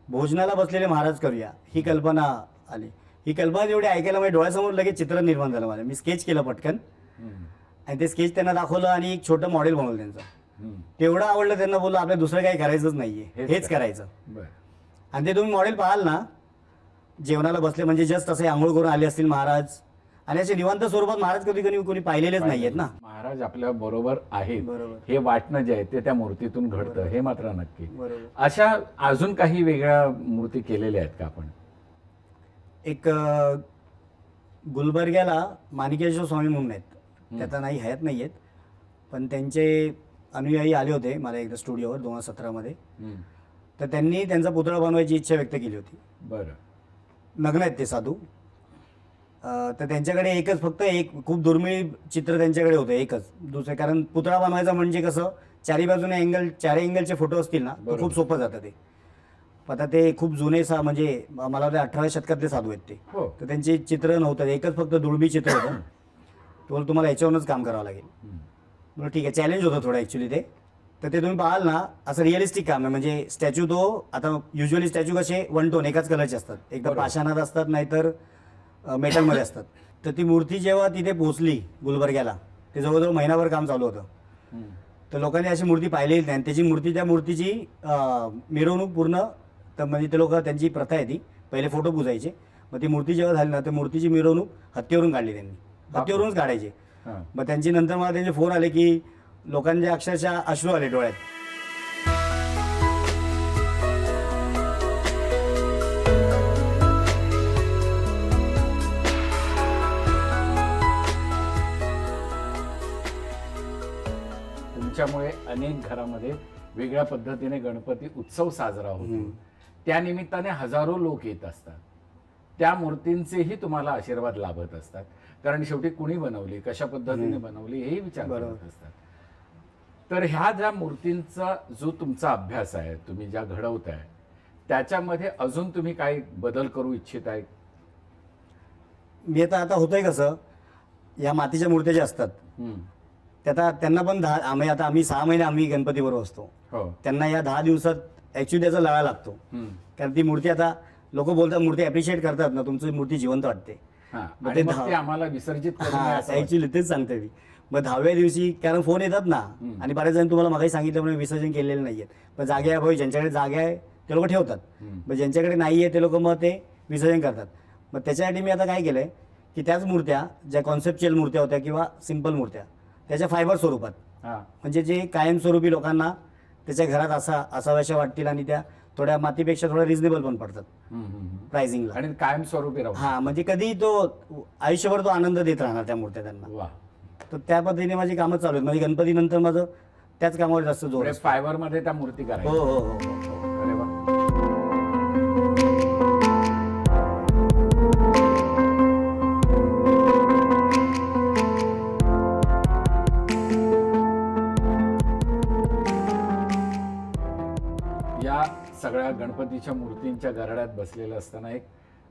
भोजनाला बसलेले महाराज करूया ही कल्पना आली. ही कल्पना एवढी ऐकायला माझ्या डोळ्यासमोर लगेच चित्र निर्माण झालं मला. मी स्केच केलं पटकन आणि ते स्केच त्यांना दाखवलं आणि एक छोटं मॉडेल बनवलं त्यांचं. तेवढं आवडलं त्यांना, बोललो आपल्या दुसरं काही करायचंच नाहीये, हेच करायचं. बरं. आणि ते तुम्ही मॉडेल पाहाल ना, जेवणाला बसले म्हणजे जस्ट असे आंघोळ करून आले असतील महाराज, आणि असे निवांत स्वरूपात महाराज कधी कधी कोणी पाहिलेलेच नाहीयेत ना. महाराज आपल्या बरोबर आहेत बरोबर. हे वाटणं जे आहे ते त्या मूर्तीतून घडतं, हे मात्र नक्की. बरोबर. अशा अजून काही वेगळ्या मूर्ती केलेल्या आहेत का आपण? एक गुलबर्ग्याला माणिकेश्वर स्वामी म्हणून आहेत, त्याचा नाही हयात नाही आहेत, पण त्यांचे अनुयायी आले होते मला एकदा स्टुडिओवर 2017 मध्ये. तर त्यांनी त्यांचा पुतळा बनवायची इच्छा व्यक्त केली होती. बरं. नग्न आहेत ते साधू. तर त्यांच्याकडे एकच, फक्त एक खूप दुर्मिळ चित्र त्यांच्याकडे होतं, एकच दुसरं. कारण पुतळा बनवायचा म्हणजे कसं चारी बाजूने चारही अँगलचे फोटो असतील ना, तर खूप सोपं जातं ते. आता ते खूप जुने म्हणजे मला वाटतं 18व्या शतकातले साधू आहेत ते. हो. तर त्यांचे चित्र नव्हतं, एकच फक्त दुर्मिळ चित्र होतं. तो तुम्हाला याच्यावरूनच काम करावं लागेल. बरं ठीक आहे, चॅलेंज होतं थोडं ॲक्च्युली ते. तर ते तुम्ही पाहाल ना, असं रिअलिस्टिक काम आहे. म्हणजे स्टॅच्यू तो, आता युजली स्टॅच्यू कसे वन टोन एकाच कलरचे असतात, एकदा पाषाणात असतात नाहीतर मेटलमध्ये असतात. तर ती मूर्ती जेव्हा तिथे पोहोचली गुलबर्ग्याला, ते जवळजवळ महिनाभर काम चालू होतं. तर लोकांनी अशी मूर्ती पाहिलेली नाही. त्याची त्या मूर्तीची मिरवणूक पूर्ण, तर म्हणजे ते लोक, त्यांची प्रथा आहे ती, पहिले फोटो पुजायचे. मग ती मूर्ती जेव्हा झाली ना, तर मूर्तीची मिरवणूक हत्तीवरून काढली त्यांनी, हत्तीवरूनच काढायचे. मग त्यांची नंतर मला त्यांचे फोन आले की लोकांच्या अक्षरशः अश्रू आले डोळ्यात. तुमच्यामुळे अनेक घरामध्ये वेगळ्या पद्धतीने गणपती उत्सव साजरा होतो. त्या निमित्ताने हजारो लोक येत असतात. त्या मूर्तींचेही तुम्हाला आशीर्वाद लाभत असतात, कारण शेवटी कुणी बनवली, कशा पद्धतीने बनवली हेही विचार करत असतात. तर ह्या ज्या मूर्तींचा जो तुमचा अभ्यास आहे, तुम्ही ज्या घडवताय, त्याच्यामध्ये अजून तुम्ही काय बदल करू इच्छिताय? मी आता होतंय कसं, या मातीच्या मूर्त्या ज्या असतात त्यांना पण आम्ही 6 महिने आम्ही गणपतीबरोबर असतो. त्यांना या 10 दिवसात ऍक्च्युली त्याचा लळा लागतो. कारण ती मूर्ती, आता लोक बोलतात मूर्ती अप्रिशिएट करतात ना, तुमची मूर्ती जिवंत वाटते. आम्हाला विसर्जित ऍक्च्युली तेच सांगते मी. मग 10व्या दिवशी कारण फोन येतात ना, आणि बरेच जण तुम्हाला मागे सांगितल्यामुळे विसर्जन केलेले नाहीयेत. पण जागे आहे भाई, ज्यांच्याकडे जागा आहे ते लोक ठेवतात. मग ज्यांच्याकडे नाहीये ते लोक मग ते विसर्जन करतात. मग त्याच्यासाठी मी आता काय केलंय की त्याच मूर्त्या, ज्या कॉन्सेप्च्युअल मूर्त्या होत्या किंवा सिंपल मूर्त्या, त्याच्या फायबर स्वरूपात, म्हणजे जे कायमस्वरूपी लोकांना त्याच्या घरात असाव्याशा वाटतील, आणि त्या थोड्या मातीपेक्षा थोड्या रिझनेबल पण पडतात प्राइसिंगला, आणि कायमस्वरूपी राहू. हा, म्हणजे कधी तो आयुष्यभर तो आनंद देत राहणार त्या मूर्त्या त्यांना. तर त्या पद्धतीने माझी कामं चालू आहेत. म्हणजे गणपतीनंतर माझं त्याच कामावर जास्त जोर आहे. फायबर मध्ये त्या मूर्ती करायच्या. हो हो हो. अरे वा. या सगळ्या गणपतीच्या मूर्तींच्या गराड्यात बसलेलं असताना एक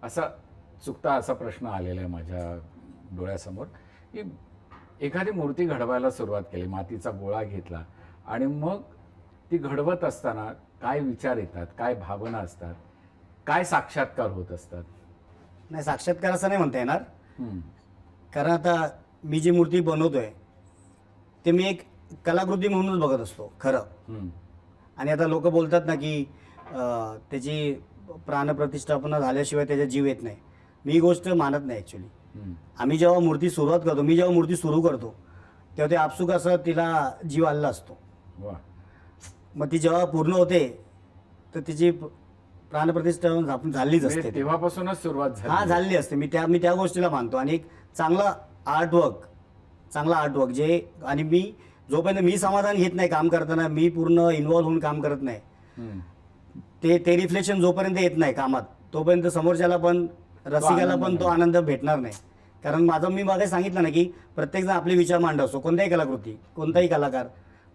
असा प्रश्न आलेला आहे माझ्या डोळ्यासमोर, की एखादी मूर्ती घडवायला सुरुवात केली, मातीचा गोळा घेतला, आणि मग ती घडवत असताना काय विचार येतात, काय भावना असतात, काय साक्षात्कार होत असतात? नाही, साक्षात्कार असं नाही म्हणता येणार. कारण आता मी जी मूर्ती बनवतोय ते मी एक कलाकृती म्हणूनच बघत असतो खरं. आणि आता लोक बोलतात ना की त्याची प्राणप्रतिष्ठापना झाल्याशिवाय त्याचा जीव येत नाही. मी ही गोष्ट मानत नाही ॲक्च्युली. आम्ही जेव्हा मूर्ती सुरुवात करतो, मी जेव्हा मूर्ती सुरू करतो तेव्हा ते आपसुक असं तिला जीव आलेला असतो. मग ती जेव्हा पूर्ण होते तर तिची प्राणप्रतिष्ठापना झालीच असते. तेव्हापासूनच सुरुवात झाली असते. मी त्या गोष्टीला मानतो. आणि एक चांगला आर्टवर्क जे, आणि मी जोपर्यंत मी समाधान घेत नाही काम करताना, मी पूर्ण इन्व्हॉल्व्ह होऊन काम करत नाही, हम्म. ते रिफ्लेक्शन जोपर्यंत येत नाही कामात, तोपर्यंत समोरच्याला पण, रसिकाला पण तो आनंद भेटणार नाही. कारण मी मागे सांगितलं ना की प्रत्येकजण आपले विचार मांडत असतो, कोणत्याही कलाकृती, कोणताही कलाकार,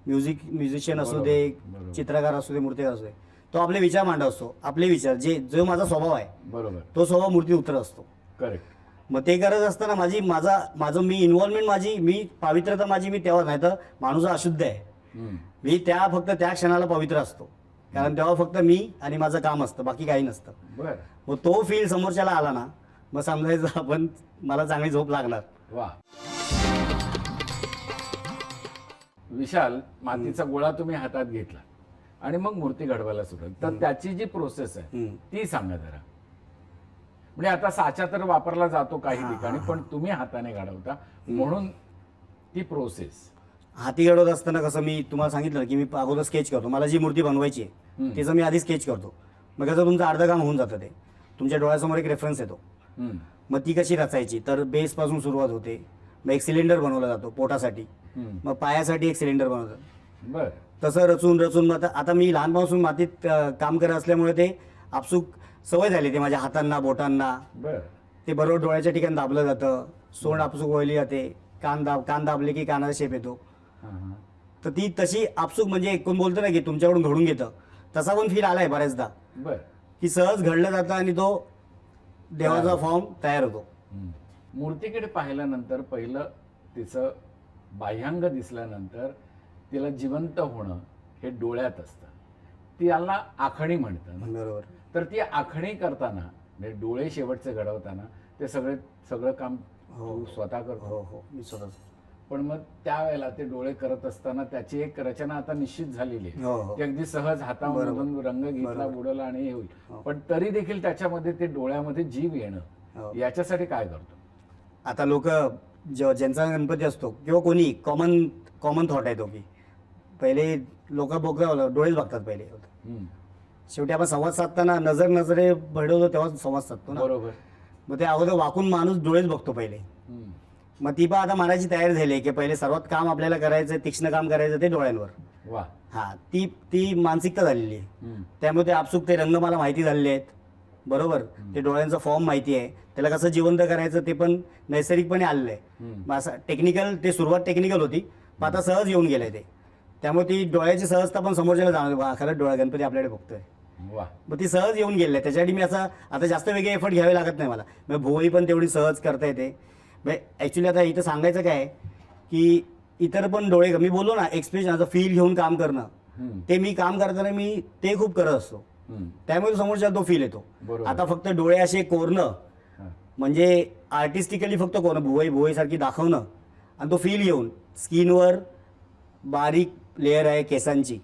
म्युझिशियन असू दे, बरोबर. चित्रकार असू दे, मूर्तिकार असू दे, तो आपले विचार मांडत असतो. आपले विचार, जो माझा स्वभाव आहे बरोबर. तो स्वभाव मूर्ती उतरत असतो. करेक्ट. मग ते करत असताना माझं मी इन्व्हॉल्वमेंट, मी पावित्रता मी तेव्हा नाही तर माणूस हा अशुद्ध आहे. मी फक्त त्या क्षणाला पवित्र असतो, कारण तेव्हा फक्त मी आणि माझं काम असतं, बाकी काही नसतं. बर. मग तो फील समोरच्याला आला ना, मग समजायचं आपण, मला चांगली झोप लागणार. वा. विशाल, मातीचा गोळा तुम्ही हातात घेतला आणि मग मूर्ती घडवायला सुरुवात, तर त्याची जी प्रोसेस आहे ती सांगा जरा. म्हणजे आता साचा तर वापरला जातो काही ठिकाणी, पण तुम्ही हाताने घडवता म्हणून ती प्रोसेस. हाती घडवत असताना कसं, मी तुम्हाला सांगितलं की मी अगोदर स्केच करतो. मला जी मूर्ती बनवायची आहे तिचं मी आधी स्केच करतो. मग कसं तुमचं अर्धं काम होऊन जातं. ते तुमच्या डोळ्यासमोर एक रेफरन्स येतो. मग ती कशी रचायची, तर बेसपासून सुरुवात होते. मग एक सिलेंडर बनवला जातो पोटासाठी, मग पायासाठी एक सिलेंडर बनवतात. बर. तसं रचून मग आता मी लहानपासून मातीत काम करत असल्यामुळे ते आपसूक सवय झाली. ते माझ्या हातांना, बोटांना, बर. ते बरोबर डोळ्याच्या ठिकाणी दाबलं जातं. सोंड आपसूक वळली जाते. कान दाबले की कानाचा शेप येतो. तर ती तशी आपसूक, म्हणजे कोण बोलतं ना की तुमच्याकडून घडून घेतं, तसा पण फील आलाय बऱ्याचदा. बर. की सहज घडलं जातं आणि तो देवाचा फॉर्म तयार होतो. मूर्तीकडे पाहिल्यानंतर पहिलं तिचं बाह्यांग दिसल्यानंतर तिला जिवंत होणं हे डोळ्यात असतं. त्याला आखणी म्हणतात. बरोबर. तर ती आखणी करताना, म्हणजे डोळे शेवटचे घडवताना ते सगळं काम तू स्वतः करतो. हो, मी स्वतःच. पण मग त्यावेळेला ते डोळे करत असताना त्याची एक रचना आता निश्चित झालेली हो, आहे. हो. ती अगदी सहज हातामधून रंग घेतला, बुडवला आणि हे होईल. पण तरी देखील त्याच्यामध्ये ते डोळ्यामध्ये जीव येणं, याच्यासाठी काय करतो? आता लोक ज्यांचा गणपती असतो किंवा कोणी कॉमन थॉट आहे तो, की पहिले लोक डोळेच बघतात पहिले. शेवटी आपण संवाद साधताना नजरे भरडवतो तेव्हा संवाद साधतो ना. बरोबर. मग ते अगोदर वाकून माणूस डोळेच बघतो पहिले. मग ती पण आता मनाची तयारी झाली आहे की पहिले सर्वात काम आपल्याला करायचं, तीक्ष्ण काम करायचं ते डोळ्यांवर. वा. हा, ती मानसिकता झालेली आहे. त्यामुळे ते आपसूक ते रंग मला माहिती झालेले आहेत. बरोबर. ते डोळ्यांचा फॉर्म माहिती आहे, त्याला कसं जिवंत करायचं ते पण नैसर्गिकपणे आलेलं आहे. मग असं टेक्निकल, ते सुरुवात टेक्निकल होती, पण आता सहज येऊन गेलंय ते. त्यामुळे ती डोळ्याची सहजता पण समोरच्याला जाणवते, खरंच डोळा गणपती आपल्याकडे बघतोय. वा. मग ती सहज येऊन गेली आहे. त्याच्यासाठी मी आता जास्त वेगळे एफर्ट घ्यावे लागत नाही मला. मग भुवई पण तेवढी सहज करता येते. ॲक्च्युली आता इथं सांगायचं काय की इतर पण डोळे, मी बोललो ना, एक्सप्रेशन, फील घेऊन काम करणं, ते मी काम करताना मी ते खूप करत असतो. त्यामुळे समोरच्या तो फील येतो. आता फक्त डोळे असे कोरणं, म्हणजे आर्टिस्टिकली फक्त कोरणं, भुवईसारखी दाखवणं आणि तो फील घेऊन स्किनवर बारीक लेअर आहे केसांची,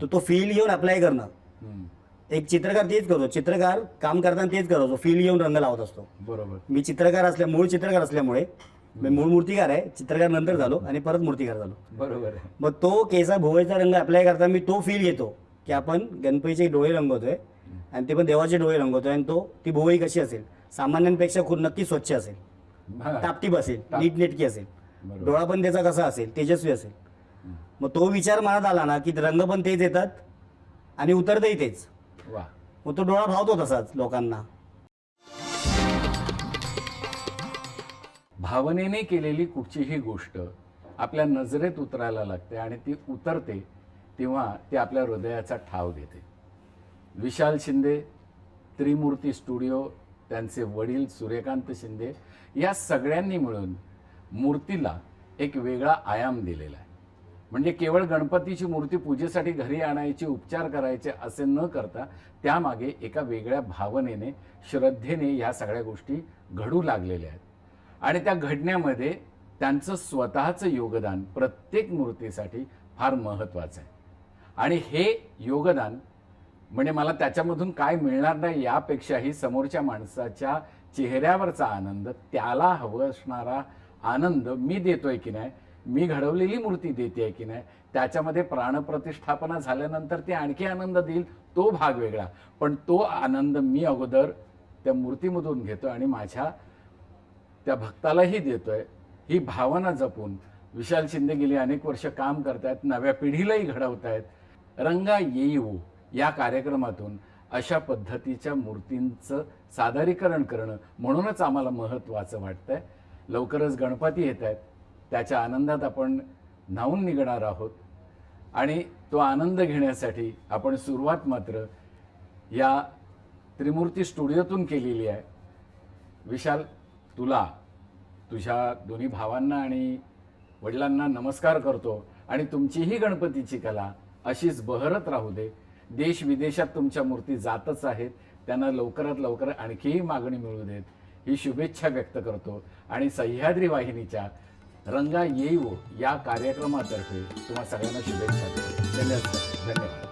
तो फील घेऊन अप्लाय करणं. एक चित्रकार तेच करतो. चित्रकार काम करताना तेच करतो, फील घेऊन रंग लावत असतो. बरोबर. मी मूळ चित्रकार असल्यामुळे, मी मूळ मूर्तिकार आहे, चित्रकार नंतर झालो आणि परत मूर्तिकार झालो. बरोबर. मग तो भुवईचा रंग अप्लाय करताना मी तो फील घेतो की आपण गणपतीचे डोळे रंगवतोय आणि ते पण देवाचे डोळे रंगवतोय. आणि ती भुवई कशी असेल, सामान्यांपेक्षा खूप नक्की स्वच्छ असेल, टापटीप असेल, नीटनेटकी असेल. डोळा पण त्याचा कसा असेल, तेजस्वी असेल. मग तो विचार मनात आला ना की रंग पण तेच येतात आणि उतरतही तेच. वा. मग तो डोळा भावतो तसाच लोकांना. भावनेने केलेली कुठचीही गोष्ट आपल्या नजरेत उतरायला लागते आणि ती उतरते तेव्हा ती आपल्या हृदयाचा ठाव घेते. विशाल शिंदे, त्रिमूर्ती स्टुडिओ, त्यांचे वडील सूर्यकांत शिंदे, या सगळ्यांनी मिळून मूर्तीला एक वेगळा आयाम दिलेला आहे. म्हणजे केवळ गणपतीची मूर्ती पूजेसाठी घरी आणायची, उपचार करायचे असे न करता त्यामागे एका वेगळ्या भावनेने, श्रद्धेने या सगळ्या गोष्टी घडू लागलेल्या आहेत. आणि त्या घडण्यामध्ये त्यांचं स्वतःचं योगदान प्रत्येक मूर्तीसाठी फार महत्त्वाचं आहे. आणि हे योगदान म्हणजे मला त्याच्यामधून काय मिळणार नाही यापेक्षाही समोरच्या माणसाच्या चेहऱ्यावरचा आनंद, त्याला हवं असणारा आनंद मी देतोय की नाही, मी घडवलेली मूर्ती देते की नाही, त्याच्यामध्ये प्राणप्रतिष्ठापना झाल्यानंतर ते आणखी आनंद देईल, तो भाग वेगळा. पण तो आनंद मी अगोदर त्या मूर्तीमधून घेतो आणि माझ्या त्या भक्तालाही देतोय. ही भावना जपून विशाल शिंदे गेली अनेक वर्ष काम करतायत, नव्या पिढीलाही घडवतायत. रंगा येईवो या कार्यक्रमातून अशा पद्धतीच्या मूर्तींचं सादरीकरण करणं म्हणूनच आम्हाला महत्त्वाचं वाटतंय. लवकरच गणपती येत आहेत, त्याच्या आनंदात आपण न्हावून निघणार आहोत आणि तो आनंद घेण्यासाठी आपण सुरुवात मात्र या त्रिमूर्ती स्टुडिओतून केलेली आहे. विशाल, तुला, तुझ्या दोन्ही भावांना आणि वडिलांना नमस्कार करतो आणि तुमचीही गणपतीची कला अशीच बहरत राहू दे. देश विदेशात तुमच्या मूर्ती जातच आहेत, त्यांना लवकरात लवकर आणखीही मागणी मिळू देत ही शुभेच्छा व्यक्त करतो आणि सह्याद्री वाहिनीच्या रंगा येईवो या कार्यक्रमातर्फे तुम्हा सगळ्यांना शुभेच्छा देतो. धन्यवाद.